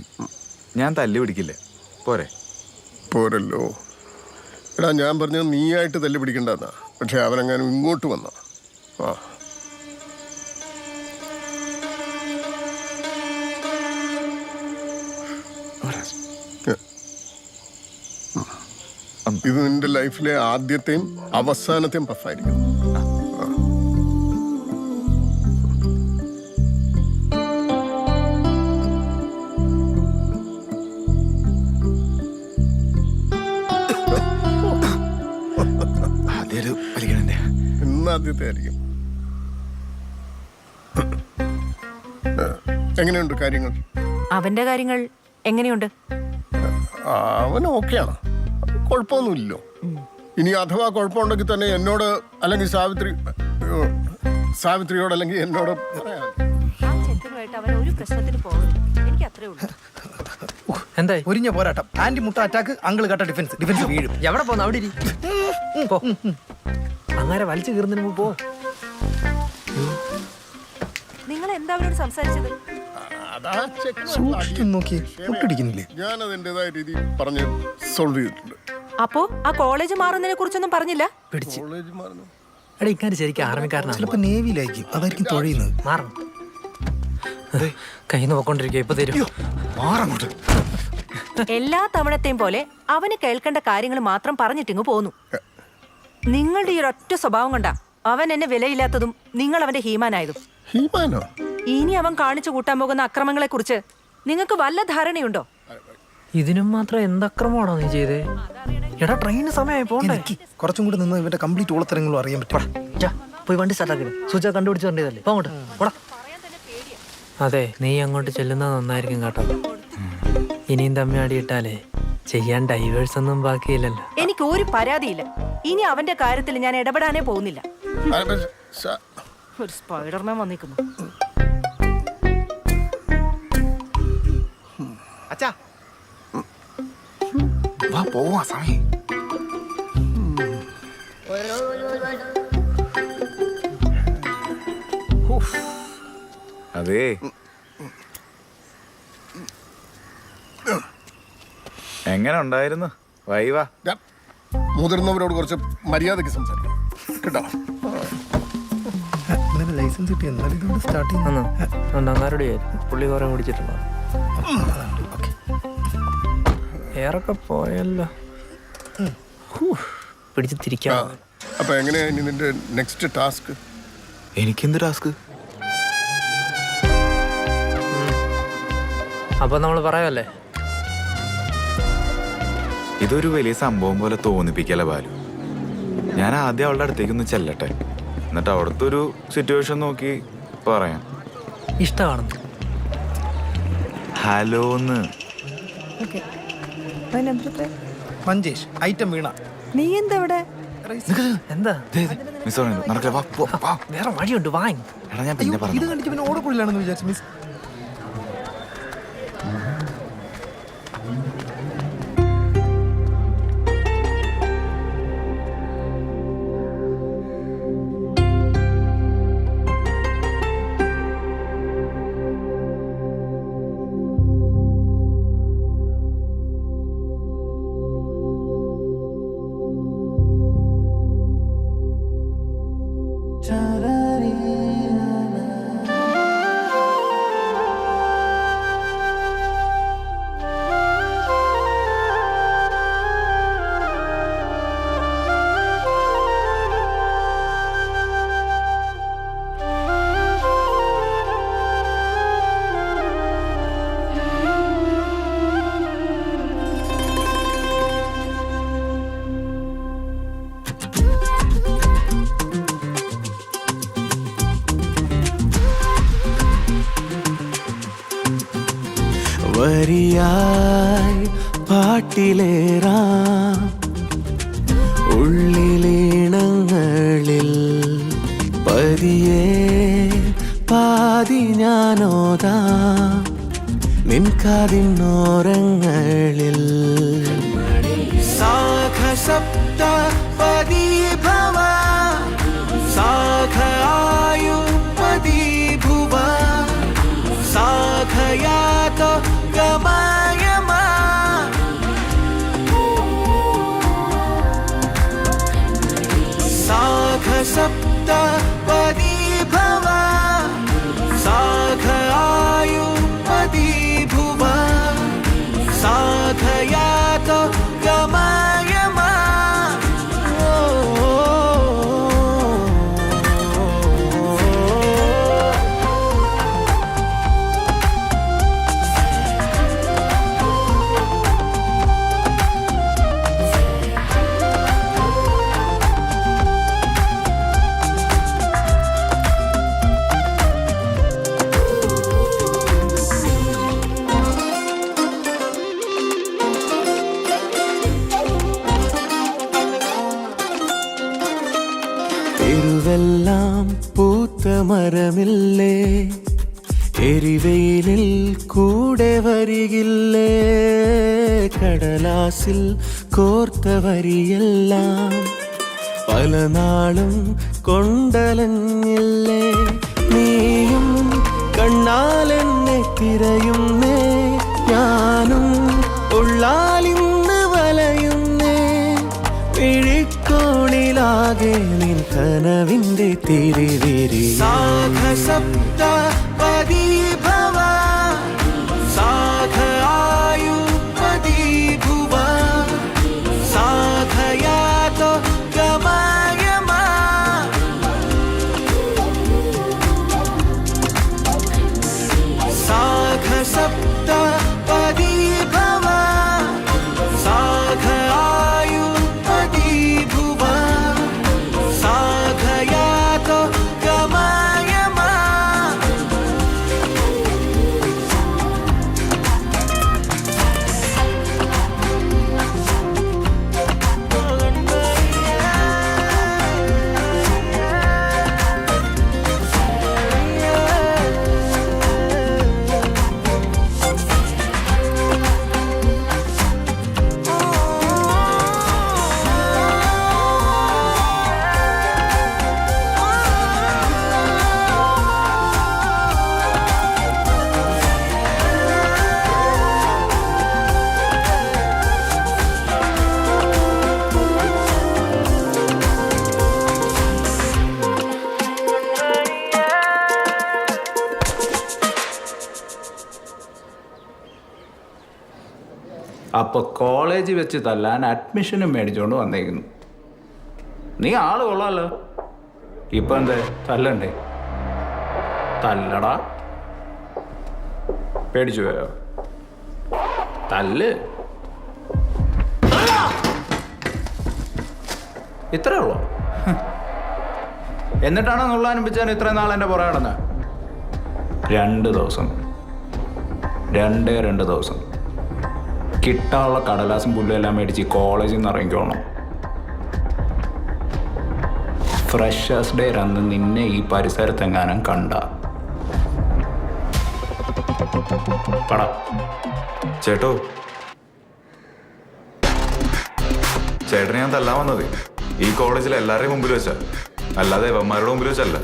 ഞാൻ തല്ലി പിടിക്കില്ല. പോരെ? പോരല്ലോ. എടാ ഞാൻ പറഞ്ഞത് നീയായിട്ട് തല്ലി പിടിക്കണ്ടെന്നാ. പക്ഷെ അവനെങ്ങാനും ഇങ്ങോട്ട് വന്ന ആ ഇത് നിന്റെ ലൈഫിലെ ആദ്യത്തെയും അവസാനത്തെയും പഫായിരിക്കും. ഇന്നാദ്യത്തെ ആയിരിക്കും. എങ്ങനെയുണ്ട് കാര്യങ്ങൾ? അവന്റെ കാര്യങ്ങൾ എങ്ങനെയുണ്ട്? അവൻ ഓക്കെയാണ്, കുഴപ്പമൊന്നുമില്ലല്ലോ. ഇനി അഥവാ കുഴപ്പമുണ്ടെങ്കിൽ തന്നെ എന്നോട് അല്ലെങ്കിൽ സാവിത്രിയോട് അല്ലെങ്കിൽ എന്നോട് പറയാം. എന്തായി? ഒരിഞ്ഞ പോരാട്ടം, ആന്റി മുട്ട അറ്റാക്ക്, അങ്കിൾ കട്ട ഡിഫൻസ്. ഡിഫൻസ് വീഴും. എവിടെ പോന്ന? അവിടെ ഇരി. പോ. അങ്ങനെ വലിച്ചു കീറുന്നതിന് മുമ്പ് പോ. നിങ്ങൾ എന്താ അവരോട് സംസാരിച്ചത്? നോക്കി മുട്ടടിക്കുന്നില്ലേ? ഞാൻ അതിൻ്റെതായ രീതി പറഞ്ഞ് സോൾവ് ചെയ്തിട്ടുണ്ട്. അപ്പോ ആ കോളേജ് മാറുന്നതിനെ കുറിച്ചൊന്നും പറഞ്ഞില്ല? പിടിച്ച്. കോളേജ് മാറുന്നു. എടാ ഇക്കാര് ശരിക്കും ആർമിക്കാരനാണ്. ചിലപ്പോ നേവിയിലായിരിക്കും, അതായിരിക്കും തുഴയുന്നത്. മാറണം. കയ്യിൽ നിന്ന് പോയിക്കൊണ്ടിരിക്കുക. ഇപ്പൊ തരും. മാറങ്ങോട്ട്. എല്ലാ തവണത്തെയും പോലെ അവന് കേൾക്കേണ്ട കാര്യങ്ങൾ മാത്രം പറഞ്ഞിട്ടിങ്ങ് പോന്നു. നിങ്ങളുടെ ഈ ഒരൊറ്റ സ്വഭാവം കൊണ്ടാ അവൻ എന്നെ വിലയില്ലാത്തതും നിങ്ങൾ അവന്റെ ഹീമാനായതും. ഹീമാനോ? ഇനി അവൻ കാണിച്ചു കൂട്ടാൻ പോകുന്ന അക്രമങ്ങളെ കുറിച്ച് നിങ്ങൾക്ക് വല്ല ധാരണയുണ്ടോ? ഇതിനും മാത്രം എന്തക്രമമാണോ നീ ചെയ്തേ? എടാ ട്രെയിന് സമയമായി പോണ്ടേ? കുറച്ചും കൂടെ നിന്ന് ഇവന്റെ കംപ്ലീറ്റ് ഉളത്തരങ്ങളും അറിയാൻ പറ്റും. പോയി വണ്ടി സ്റ്റാർട്ടാക്കി സൂച കണ്ടുപിടിച്ച് വണ്ടിയതല്ലേ. പോങ്ങോട്ട് പോടാ. അതെ, നീ അങ്ങോട്ട് ചെല്ലുന്നത് നന്നായിരിക്കും കേട്ടോ. ഇനിയും തമ്മി അടിയിട്ടാലേ ചെയ്യാൻ ഡൈവേഴ്സ് ഒന്നും ബാക്കിയില്ലല്ലോ. എനിക്ക് ഒരു പരാതിയില്ല. ഇനി അവന്റെ കാര്യത്തിൽ ഞാൻ ഇടപെടാനേ പോകുന്നില്ല. ഒരു സ്പൈഡർമാൻ വന്നിരിക്കുന്നു. അച്ഛാ വാ പോവാ, സമയം. അതേ, എങ്ങനെ ഉണ്ടായിരുന്നു വൈവാ? മുതിർന്നവരോട് കുറച്ച് മര്യാദയ്ക്ക് സംസാരിക്കണം കേട്ടോ. ലൈസൻസ് കിട്ടി. എന്നാലും ഇതുകൊണ്ട് സ്റ്റാർട്ട് ചെയ്യുന്നവരുടെ പുള്ളി കുറെ ഓടിച്ചിട്ടുണ്ടോ? ഏറൊക്കെ പോയല്ലോ. പിടിച്ച് തിരിക്കാം. അപ്പൊ എങ്ങനെയാ ഇനി നിന്റെ നെക്സ്റ്റ് ടാസ്ക്? എനിക്കെന്ത് ടാസ്ക്? അപ്പൊ നമ്മൾ പറയാല്ലേ? ഇതൊരു വലിയ സംഭവം പോലെ തോന്നിപ്പിക്കല ബാലു. ഞാൻ ആദ്യം അവളുടെ അടുത്തേക്കൊന്ന് ചെല്ലട്ടെ, എന്നിട്ട് അവിടുത്തെ ഒരു സിറ്റുവേഷൻ നോക്കി പറയാം. ഇഷ്ടമാണെന്ന്. ഹലോന്ന്. മഞ്ചേഷ് ഐറ്റം വീണ. നീ എന്താ ഇവിടെ? എന്താ മിസ് നടക്കില്ല, വാ, പോ, വാ. വേറെ വഴിയുണ്ട്, വാങ്ങി. എടാ ഞാൻ പിന്നെ ഇത് പറഞ്ഞു. കണ്ടിട്ട് പിന്നെ ഓടക്കുള്ളിലാണെന്ന് വിചാരിച്ചു മിസ്. വരിയായി പാട്ടിലേറാം ഉള്ളിലീണങ്ങളിൽ പതിയെ പാതി ഞാനോതാം നിൻകാതിന്നോരങ്ങളിൽ സാഖസപ്ത പദീഭവ സാഖായു പദീഭുവ സാഖയാത ഗമയമാ സാഖസപ്ത പദീഭവ സാഖായു പദീഭുവ സാഖയാത ഗമയമാ. തെരുവെല്ലാം പൂത്ത മരമില്ലേ, എരിവെയിലിൽ കൂടെ വരികില്ലേ, കടലാസിൽ കോർത്ത വരിയെല്ലാം പല നാളും കൊണ്ടലഞ്ഞില്ലേ, നീയും കണ്ണാലെന്നെ തിരയുന്നേ, ഞാനും ഉള്ളാലിന്ന് വലയുന്നേ, പിഴിക്കോണിലാകെ നിൻ കനവിന്റെ തിരിവിരി. സാഖസപ്ത പദീഭവ സാഖായു പദീഭുവ സാഖയാത ഗമയമാ. സാഖസപ്ത പദീഭവ സാഖായു പദീഭുവ സാഖയാത ഗമയമാ. അപ്പോൾ കോളേജിൽ വെച്ച് തല്ലാൻ അഡ്മിഷനും മേടിച്ചുകൊണ്ട് വന്നേക്കുന്നു. നീ ആള് കൊള്ളാമല്ലോ. ഇപ്പം എന്തേ തല്ലണ്ടേ? തല്ലടാ. പേടിച്ചു പോയോ? തല്ല്. ഇത്രേ ഉള്ളൂ. എന്നിട്ടാണ് നുള്ളാനുമ്പിച്ചാൻ ഇത്രയും നാൾ എൻ്റെ പുറകെ നടന്നത്. 2 ദിവസം, 2 ദിവസം കിട്ടാനുള്ള കടലാസും പുല്ലും എല്ലാം മേടിച്ച് കോളേജിൽ നിന്ന് ഇറങ്ങിക്കോണം. ഫ്രഷേഴ്സ് ഡേ അന്ന് നിന്നെ ഈ പരിസരത്തെങ്ങാനും കണ്ട പട. ചേട്ടോ, ചേട്ടനെ ഞാൻ തല്ലാൻ വന്നത് ഈ കോളേജിലെ എല്ലാവരുടെയും മുമ്പിൽ വെച്ചാ, അല്ലാതെ ഇവന്മാരുടെ മുമ്പിൽ വെച്ചല്ല.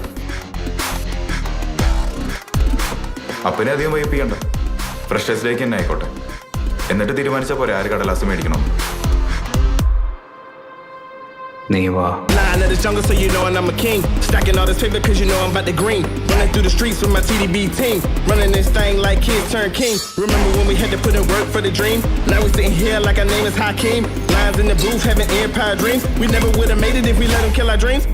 അപ്പനെ അധികം വൈപ്പിക്കണ്ട, ഫ്രഷേഴ്സിലേക്ക് തന്നെ ആയിക്കോട്ടെ. എന്നിട്ട് തീരുമാനിച്ച പോരെ ആര് കടലാസ് മേടിക്കണം. നീ വാ. Line of the jungle, so you know I'm a king. Stacking all this paper, cause you know I'm about to green. Running through the streets with my TDB team. Running this thing like kids turn king. Remember when we had to put in work for the dream? Now we sitting here like our name is Hakeem. Lines in the booth, having empire dreams. We never would have made it if we let them kill our dreams.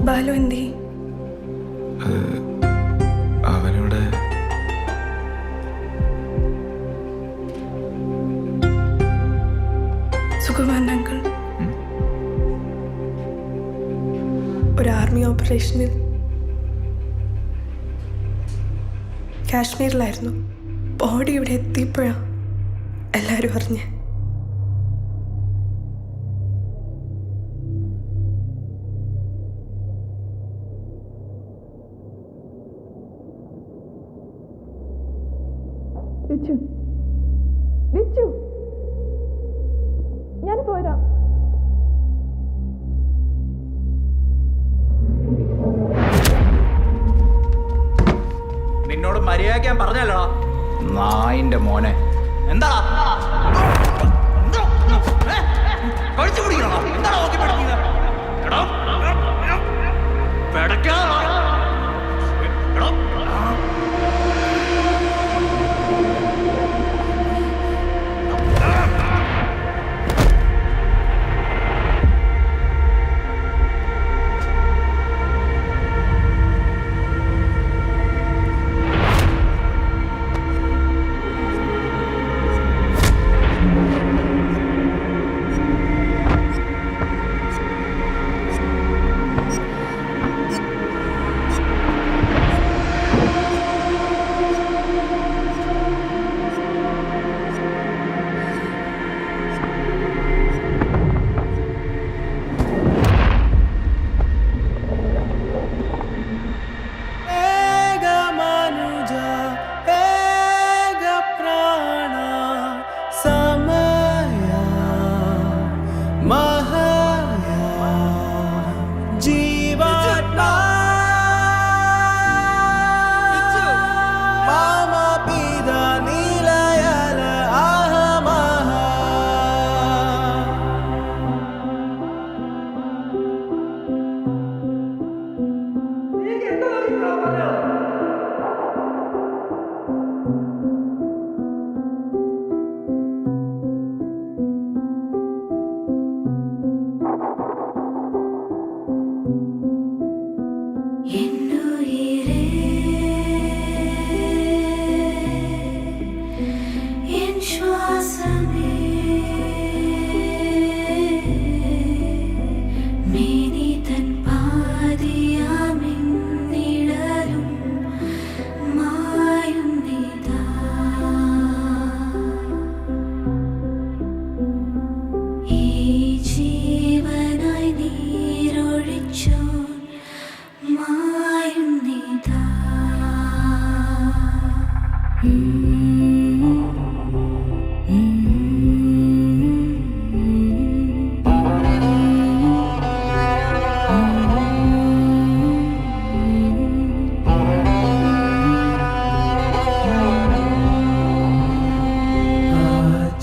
Balu എന്തി? അവനോട് സുഖമാണ് uncle. ഒരു army ഓപ്പറേഷനിൽ കാശ്മീരിലായിരുന്നു. Body ഇവിടെ എത്തിയപ്പോഴാ എല്ലാവരും അറിഞ്ഞ്. ഞാൻ പോരാ. നിന്നോട് മര്യാദയ്ക്ക് ഞാൻ പറഞ്ഞല്ലോ നായിന്റെ മോനെ. എന്താ കഴിച്ചു കുടിക്കണോ? എന്താ നോക്കി പഠിക്കുന്നത്?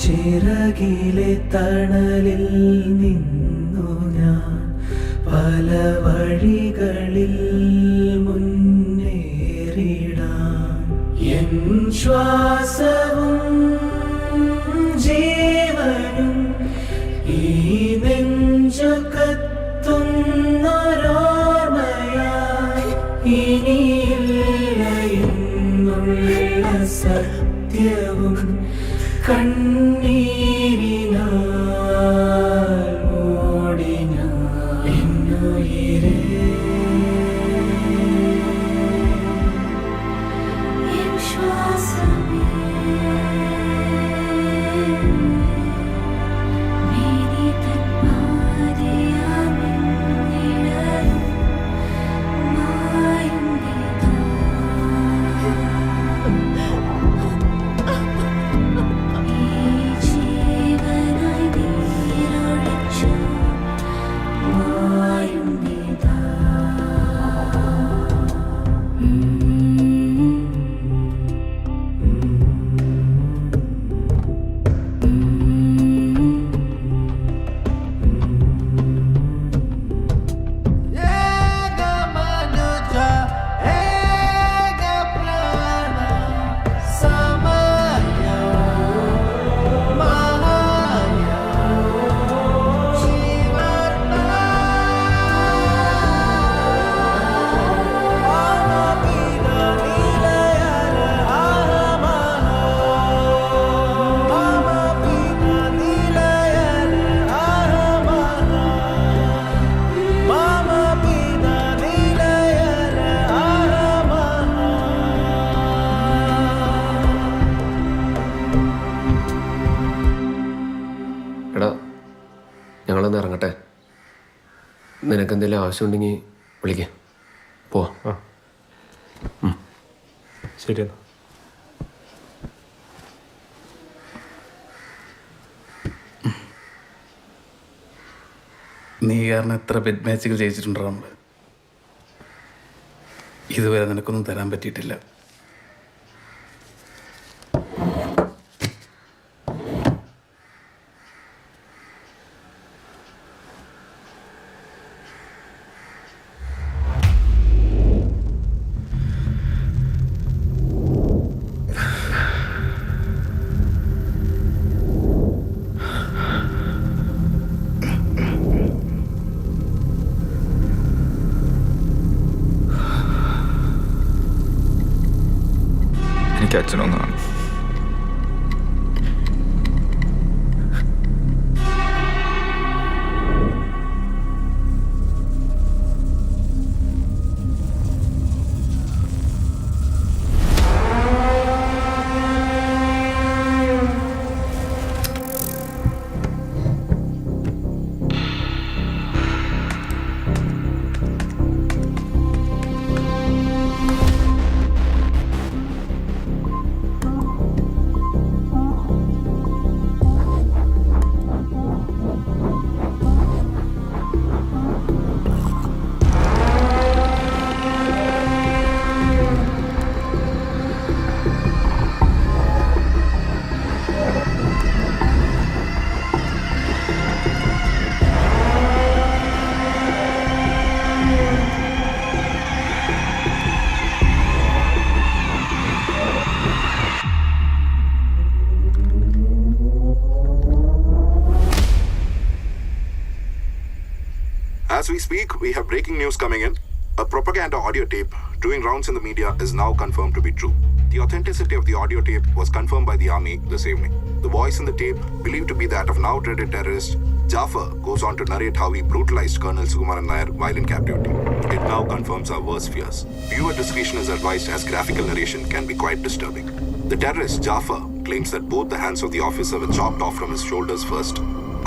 ചിറകിലെ തണലിൽ നിന്നു ഞാൻ പല വഴികളിൽ മുന്നേറിടാൻ എൻ ശ്വാസവും ജീവനും ഈ നെഞ്ചകത്തുന്നൊരോർമ്മയായി ഇനിയില്ല എന്നുള്ള സത്യവും കണ്ണീരിനാൽ മൂടി ഞാൻ എന്നുയിരേ ശ്വാസമേ മേരി തന്മാതിയാമിന്നിടലും മായുന്നിതാ എടാ ഞങ്ങളൊന്ന് ഇറങ്ങട്ടെ. നിനക്കെന്തെങ്കിലും ആവശ്യമുണ്ടെങ്കിൽ വിളിക്കാം. പോവാ. ശരി എന്നാ. നീ കാരണം എത്ര ബെഡ് മാച്ചുകൾ ജയിച്ചിട്ടുണ്ടോ നമ്മൾ. ഇതുവരെ നിനക്കൊന്നും തരാൻ പറ്റിയിട്ടില്ല. എനിക്ക് അച്ഛനൊന്നാണ്. As we speak, we have breaking news coming in. A propaganda audio tape doing rounds in the media is now confirmed to be true. The authenticity of the audio tape was confirmed by the army this evening. The voice in the tape, believed to be that of now dreaded terrorist Jafar, goes on to narrate how he brutalized Colonel Sukumaran Nair while in captivity. It now confirms our worst fears. Viewer discretion is advised as graphical narration can be quite disturbing. The terrorist Jafar claims that both the hands of the officer were chopped off from his shoulders first,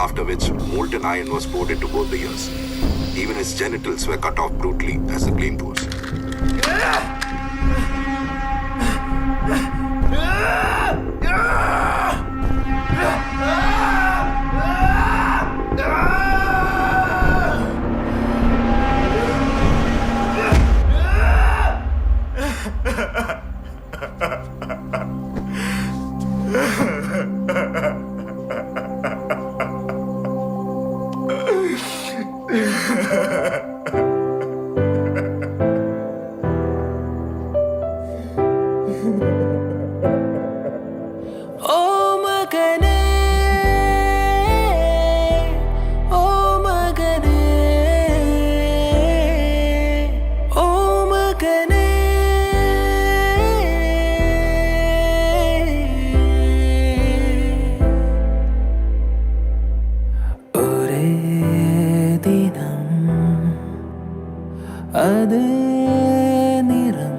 after which molten iron was poured into both the ears. Even his genitals were cut off brutally, as the claim goes. അതേ നിറം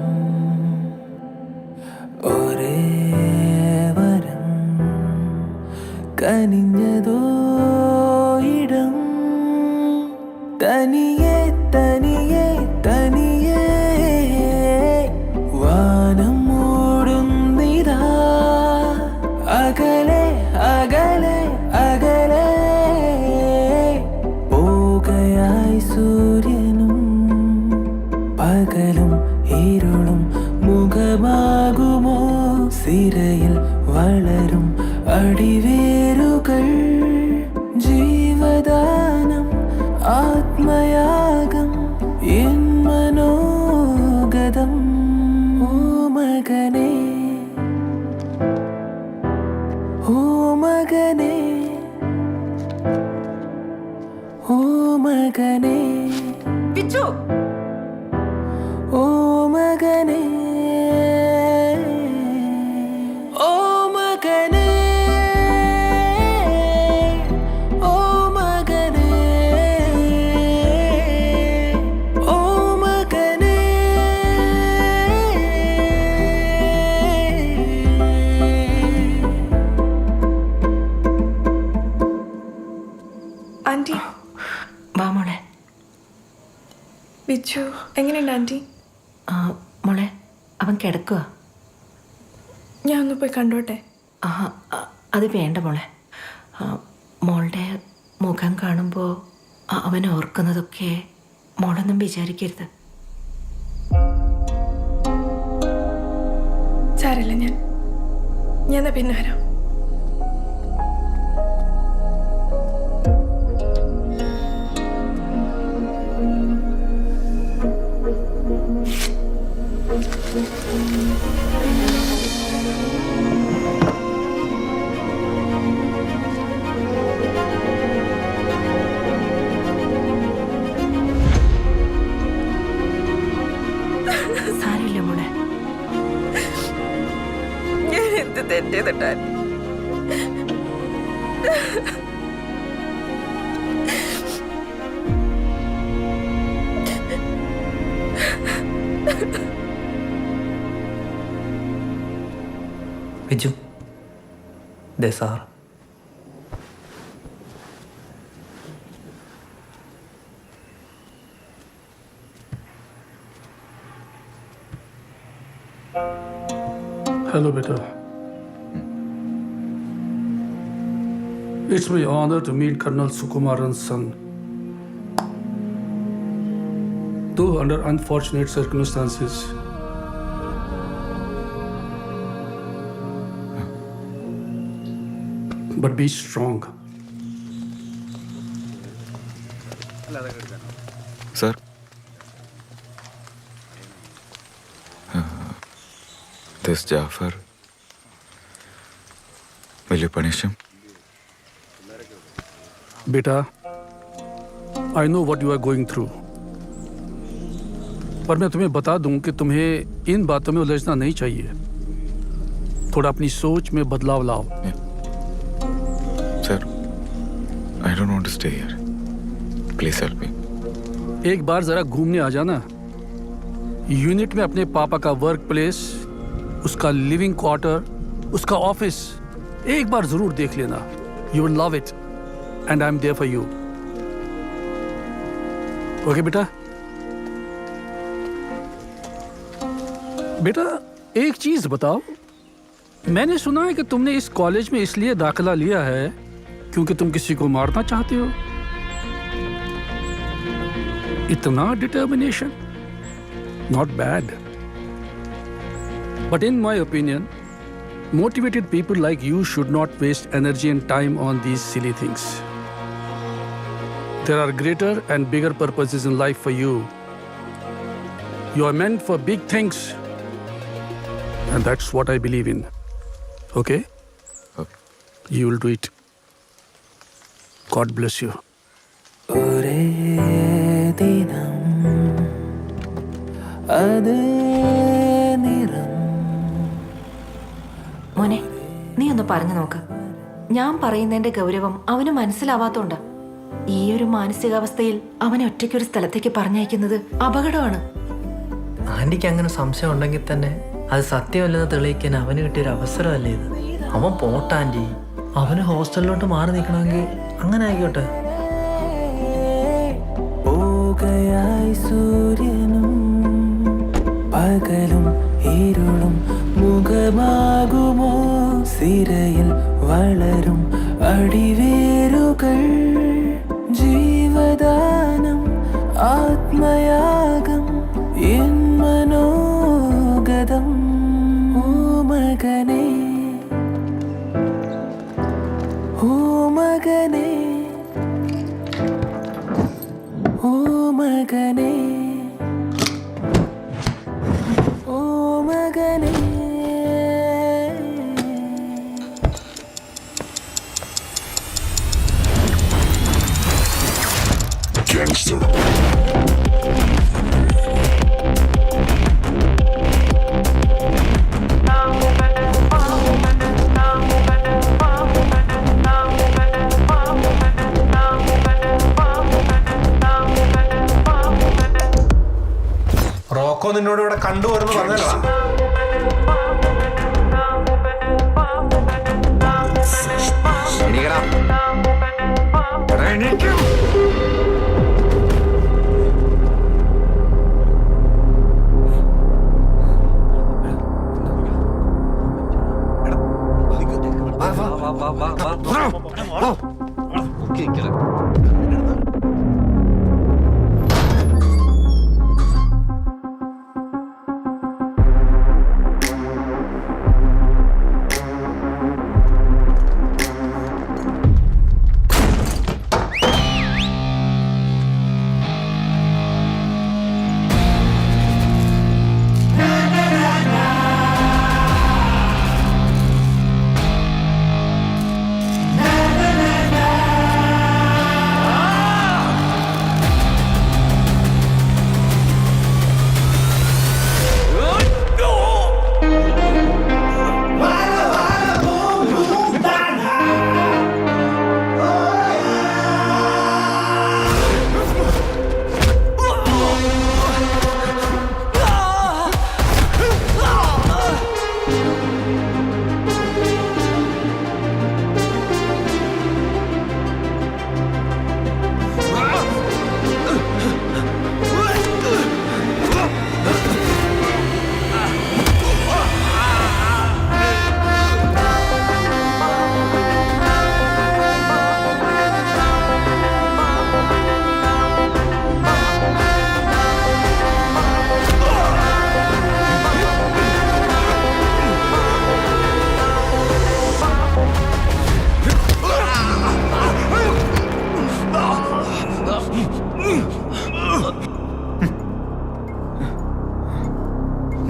ഒരേ വരം കനിഞ്ഞതോ ഇടം തനിയെ തനിയെ തനിയെ വാനം മൂടുന്നിതാ അകലെ അകലെ അകലെ പോകയായി സൂര്യനും പകലും ഇരുളും മുഖമാകുമോ സിരയിൽ വളരും അടിവേരുകൾ ജീവദാനം ആത്മയാഗം എൻ മനോഗതം ഓ മകനേ ഓ മകനേ ഓ മകനേ വിച്ചു ഓ മകനേ ഓ മകനേ ഓ മകനേ ഓ മകനേ ആൻറ്റി വാ മോളെ. വിച്ചു എങ്ങനെയുണ്ട് ആൻറ്റി? മോളെ അവൻ കിടക്കുക. ഞാൻ ഒന്ന് പോയി കണ്ടോട്ടെ? അത് വേണ്ട മോളെ. മോളുടെ മുഖം കാണുമ്പോൾ അവൻ ഓർക്കുന്നതൊക്കെ മോളൊന്നും വിചാരിക്കരുത്. സാരമില്ല, ഞാൻ പിന്നെ വരാം. സാരമില്ല മോളെ. ഞാൻ എന്ത് തെറ്റെയ്തിട്ടാ? വിജു ദേ sir. Hello, beta. It's my honor to meet Colonel Sukumaran's son. Though under unfortunate circumstances, but be strong. Sir? This Jafar, will you punish him? बेटा, I know what you are going through. पर मैं तुम्हें बता दूं कि तुम्हें इन बातों में उलझना नहीं चाहिए. थोड़ा अपनी सोच में बदलाव लाओ. Sir, I don't want to stay here. Please help me. एक बार जरा घूमने आ जाना. यूनिट में अपने पापा का वर्क प्लेस, उसका लिविंग क्वार्टर, उसका ऑफिस एक बार जरूर देख लेना. You will love it and I am there for you. Okay बेटा? बेटा एक चीज बताओ, मैंने सुना है कि तुमने इस कॉलेज में इसलिए दाखिला लिया है क्योंकि तुम किसी को मारना चाहते हो. इतना determination, not bad. But in my opinion, motivated people like you should not waste energy and time on these silly things. There are greater and bigger purposes in life for you. You are meant for big things. And that's what I believe in. Okay? You will do it. God bless you. ഒരേ ദിനം അതേ നിറം. മോനെ, നീ ഒന്ന് പറഞ്ഞു നോക്ക്. ഞാൻ പറയുന്നതിന്റെ ഗൗരവം അവന് മനസ്സിലാവാത്തോണ്ടാ. ഈ ഒരു മാനസികാവസ്ഥയിൽ അവനെ ഒറ്റയ്ക്കൊരു സ്ഥലത്തേക്ക് പറഞ്ഞയക്കുന്നത് അപകടമാണ്. ആൻറ്റിക്ക് അങ്ങനെ സംശയം ഉണ്ടെങ്കിൽ തന്നെ അത് സത്യമല്ലെന്ന് തെളിയിക്കാൻ അവന് കിട്ടിയൊരു അവസരമല്ലേ ഇത്. അവൻ പോട്ടെ ആൻറ്റി, അവന് ഹോസ്റ്റലിലോട്ട് മാറി നിൽക്കണമെങ്കിൽ അങ്ങനെ ആയിക്കോട്ടെ. പോകയായി സൂര്യനും പകലും ഇരുളും മുഖമാകുമോ സിരയിൽ വളരും അടിവേരുകൾ ജീവദാനം ആത്മയാഗം എൻ മനോഗതം ഓ മകനേ ഓ മകനേ ഓ മകനേ ഓ മകനേ. റോക്കോ നിന്നോട് ഇവിടെ കണ്ടുവരുന്നു പറഞ്ഞല്ലോ.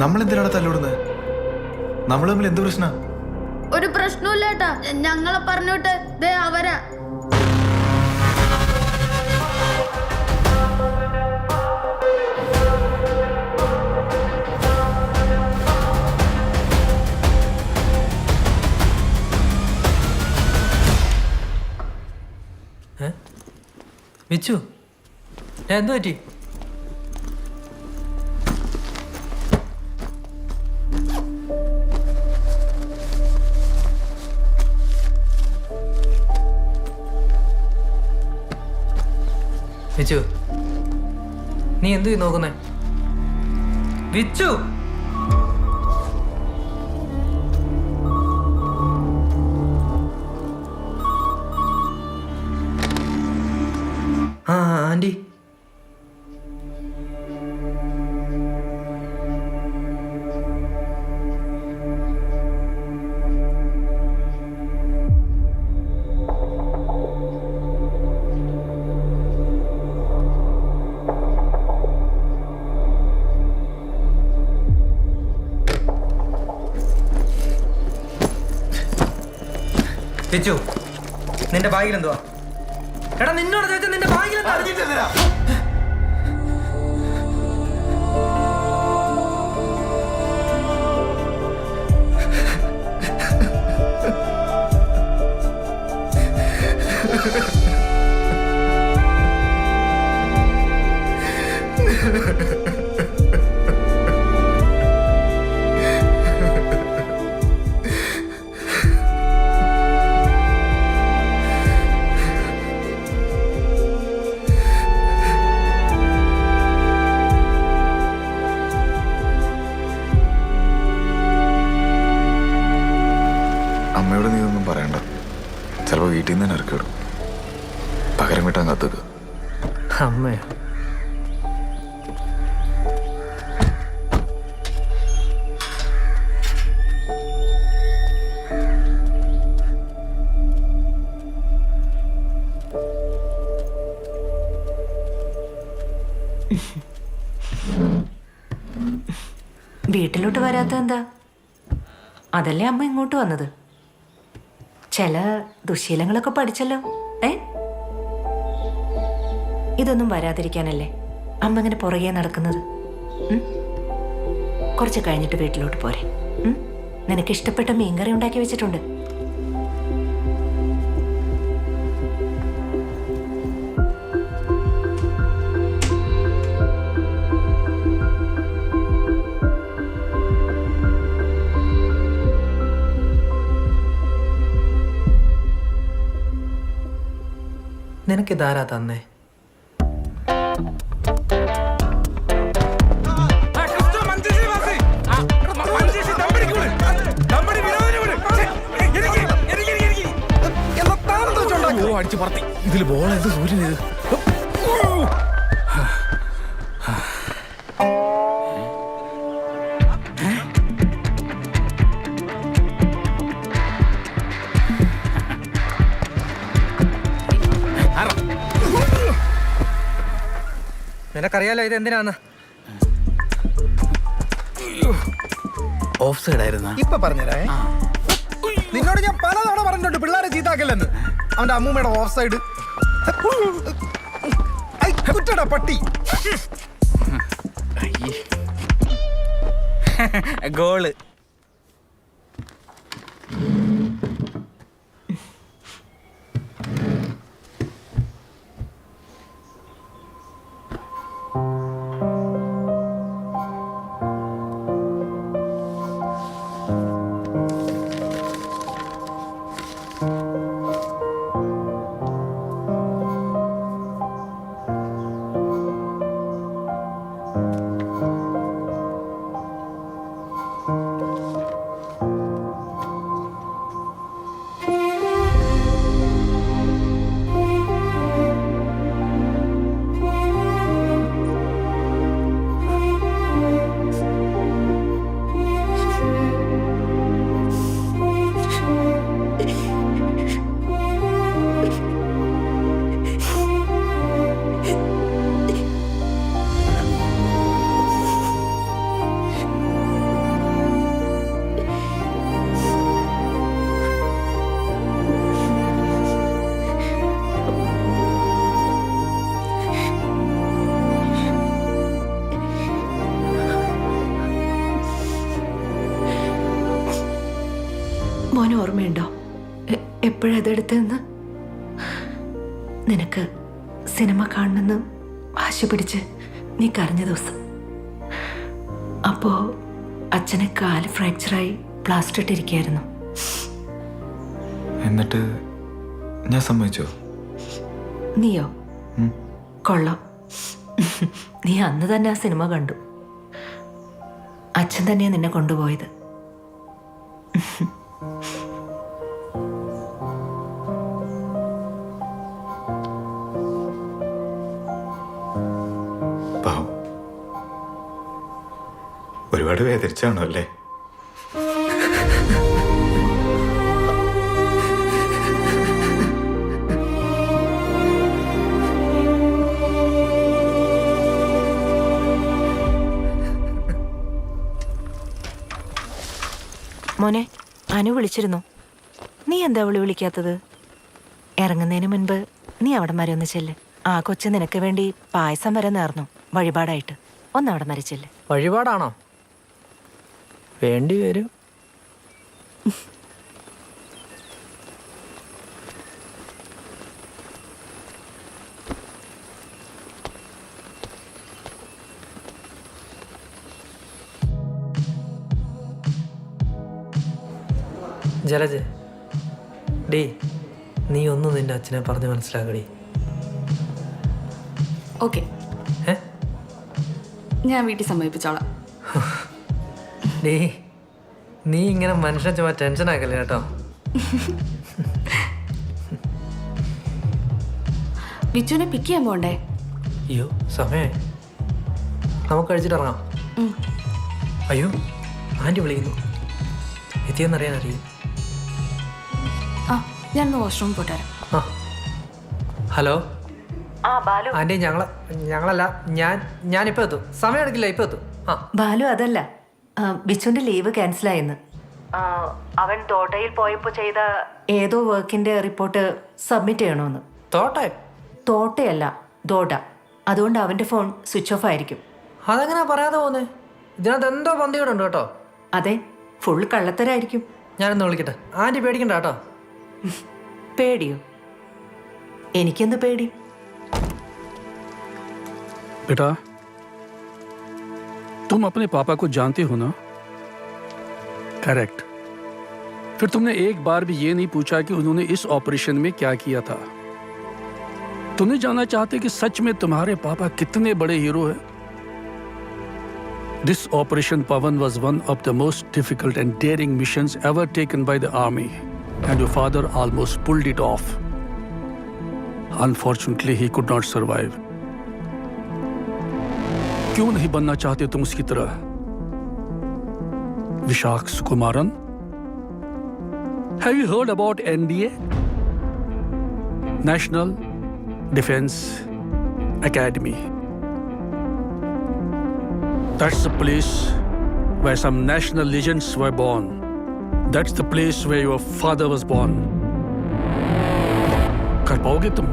നമ്മളെന്തിനാണ് തല്ലോടുന്നത്? നമ്മൾ തമ്മിൽ എന്ത് പ്രശ്നം? ഒരു പ്രശ്നമില്ല ഏട്ടാ, ഞങ്ങളെ പറഞ്ഞോട്ട് ദേ അവരാ. വിച്ചു എന്തു പറ്റി? വിച്ചു നീ എന്തു നോക്കുന്നേ? വിച്ചു ആ ആൻറ്റി വിച്ചു നിന്റെ ബാഗിൽ എന്തുവാ? എടാ നിന്നോട് ചോദിച്ചാൽ നിന്റെ ബാഗിൽ എന്താ? പറയണ്ട. ചിലപ്പോൾ വീട്ടിൽ നിന്ന് തന്നെ ഇറക്കിവിടും. പകരം വിട്ടാൻ കത്തുക. അമ്മേ വീട്ടിലോട്ട് വരാത്ത എന്താ? അതല്ലേ അമ്മ ഇങ്ങോട്ട് വന്നത്. ചില ദുശീലങ്ങളൊക്കെ പഠിച്ചല്ലോ. ഇതൊന്നും വരാതിരിക്കാനല്ലേ അമ്മ ഇങ്ങനെ പുറകെ നടക്കുന്നത്. കുറച്ച് കഴിഞ്ഞിട്ട് വീട്ടിലോട്ട് പോരെ. നിനക്ക് ഇഷ്ടപ്പെട്ട മീൻകറി ഉണ്ടാക്കി വെച്ചിട്ടുണ്ട്. നിനക്കിതാരാ തന്നേ? അടിച്ചു പറത്തി. ഇതിൽ ബോളേത് സൂര്യൻ ഇത്. നിനക്കറിയാലോ ഇത് എന്തിനാന്ന്? ഓഫ് സൈഡ് ആയിരുന്നു. ഇപ്പൊ പറഞ്ഞേ. നിന്നോട് ഞാൻ പലതവണ പറഞ്ഞിട്ടുണ്ട് പിള്ളേരെ ചീത്താക്കല്ലെന്ന്. അവന്റെ അമ്മൂമ്മയുടെ ഓഫ് സൈഡ് കുറ്റടാ പട്ടി. ഗോള്. മോന് ഓർമ്മയുണ്ടോ എപ്പോഴതെടുത്തെന്ന്? നിനക്ക് സിനിമ കാണണമെന്ന് വാശി പിടിച്ച് നീ കരഞ്ഞ ദിവസം. അപ്പോ അച്ഛനെ കാല് ഫ്രാക്ചറായി പ്ലാസ്റ്റർ ഇട്ടിരിക്കുകയായിരുന്നു. എന്നിട്ട് ഞാൻ സമ്മതിച്ചോ? നീയോ? കൊള്ളാം. നീ അന്ന് തന്നെ ആ സിനിമ കണ്ടു. അച്ഛൻ തന്നെയാ നിന്നെ കൊണ്ടുപോയത്. ഒരുപാട് വേദനിച്ചാണോ അല്ലേ? മോനെ, അനു വിളിച്ചിരുന്നു. നീ എന്താ വിളിക്കാത്തത്? ഇറങ്ങുന്നതിന് മുൻപ് നീ അവിടം വരെ ഒന്ന് ചെല്ല്. ആ കൊച്ചു നിനക്ക് വേണ്ടി പായസം വരെ നേർന്നു വഴിപാടായിട്ട്. ഒന്നവിടം വരെ ചെല്ല്. വഴിപാടാണോ? വേണ്ടി വരും. ജലജ്, ഡേ നീ ഒന്നും നിന്റെ അച്ഛനെ പറഞ്ഞ് മനസ്സിലാക്കടി. ഓക്കെ, ഞാൻ വീട്ടിൽ സമ്മതിപ്പിച്ചോളാം. ഡേ നീ ഇങ്ങനെ മനുഷ്യനെ ചുമ്മാ ടെൻഷൻ ആക്കല്ലേ കേട്ടോ. വിച്ചുവിനെ പിക്ക് ചെയ്യാൻ പോണ്ടേ? അയ്യോ സമയമായി, നമുക്ക് കഴിച്ചിട്ട് ഇറങ്ങാം. അയ്യോ ആൻറ്റി വിളിക്കുന്നു, എത്തിയെന്നറിയാൻ അറിയും. ആ ഞാനൊന്ന് വാഷ്റൂം പോട്ടെ. ആ ഹലോ ആ ബാലു. ആൻറ്റി ഞങ്ങളല്ല, ഞാനിപ്പോൾ എത്തും. സമയം എടുക്കില്ല, ഇപ്പോൾ എത്തും. ആ ബാലു അതല്ല, ബിച്ചുവിന്റെ ലീവ് ക്യാൻസലായെന്ന്. അവൻ തോട്ടയിൽ പോയപ്പോ ചെയ്ത ഏതോ വർക്കിന്റെ റിപ്പോർട്ട് സബ്മിറ്റ് ചെയ്യണമെന്ന്. തോട്ടയല്ല ദോഡ. അതുകൊണ്ട് അവന്റെ ഫോൺ സ്വിച്ച് ഓഫ് ആയിരിക്കും. അതെങ്ങനെ പറയാതെ പോന്നേ? ഇതിനകത്ത് എന്തോ പന്തികേടുണ്ട് കേട്ടോ. അതെ, ഫുൾ കള്ളത്തരായിരിക്കും. ഞാനൊന്ന് വിളിക്കട്ടെ. ആൻറ്റി പേടിക്കണ്ട കേട്ടോ. പേടിയോ? എനിക്കെന്ത് പേടി? बेटा तुम अपने पापा को जानते हो ना? करेक्ट. फिर तुमने एक बार भी ये नहीं पूछा कि उन्होंने इस ऑपरेशन में क्या किया था. तुमने जानना चाहते कि सच में तुम्हारे पापा कितने बड़े हीरो हैं. This Operation Pavan was one of the most difficult and daring missions ever taken by the army, and your father almost pulled it off. Unfortunately, he could not survive. क्यों नहीं बनना चाहते तुम उसकी तरह? Vishakh Sukumaran? Have you heard about NDA? National Defense Academy. That's the place where some national legends were born. That's the place where your father was born. कर पाओगे तुम?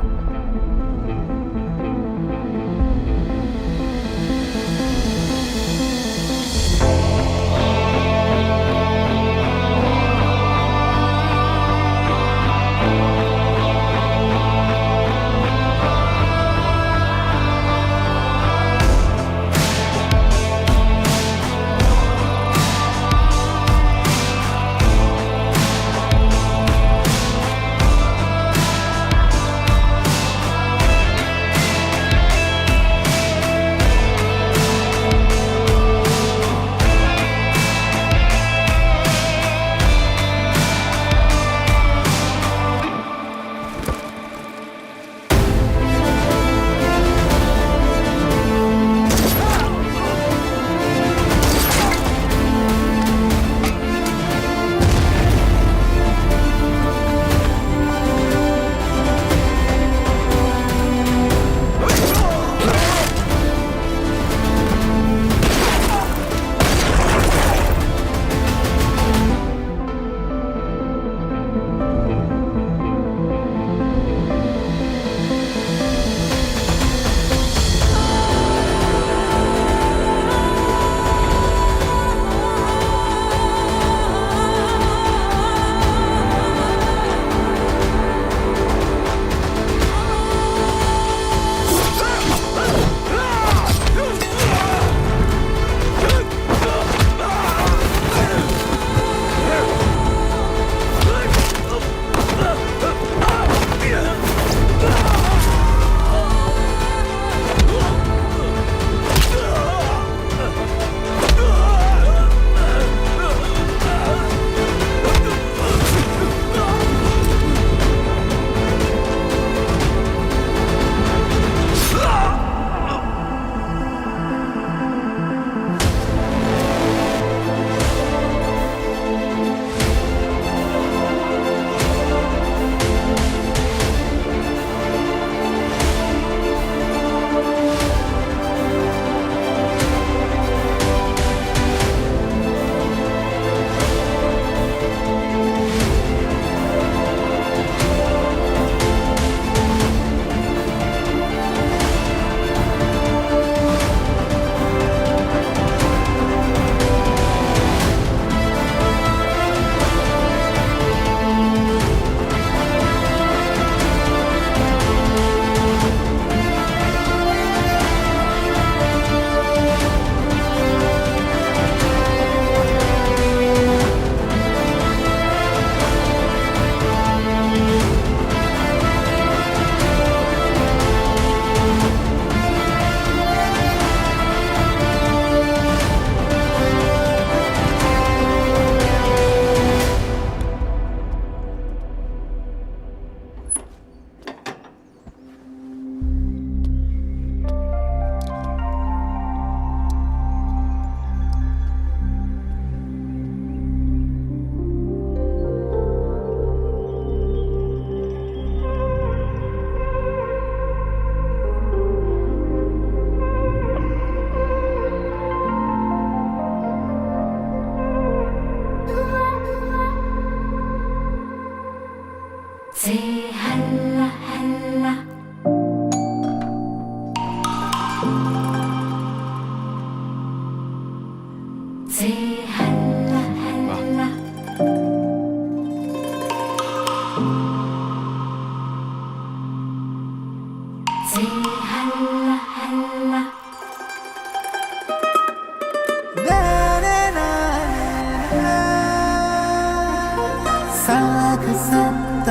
साग सप्त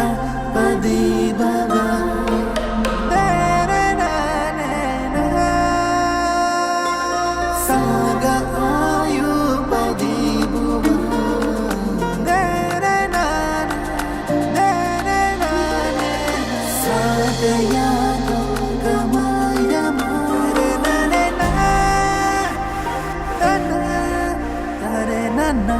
पदी भवा साग आयु पदी भुवा साग यादो गमाय मारे नने ना तरे नन्ना.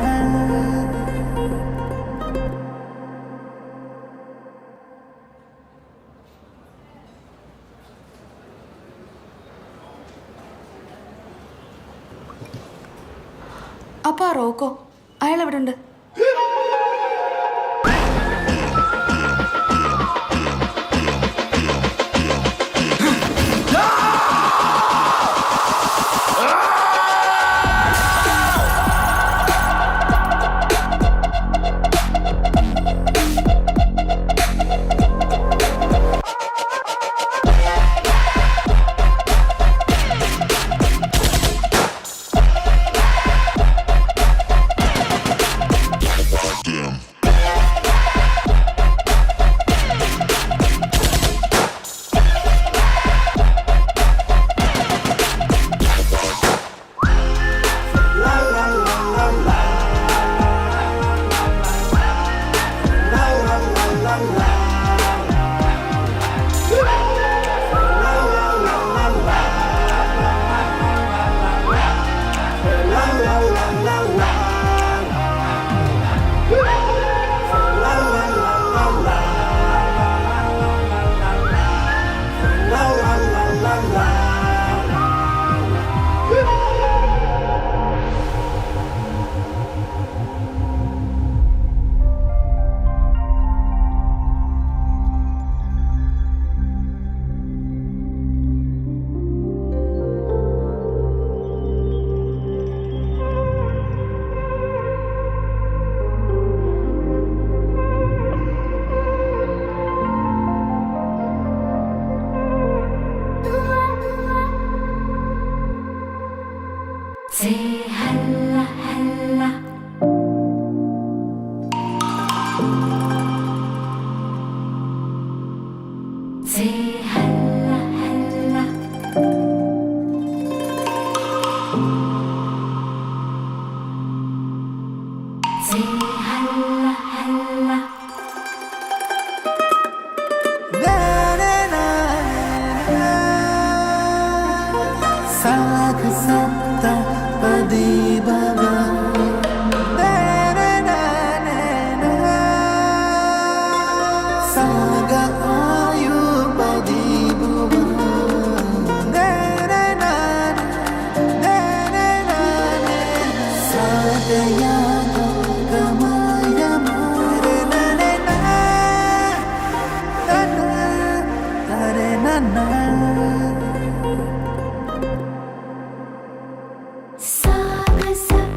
അപ്പൊ ആ റോക്കോ അയാൾ എവിടെ ഉണ്ട്? साग सप्त पदी भवा साग आयु पदी भुवा साग यादो गमाय मारे नने ना तरे नन्ना. साग सप्त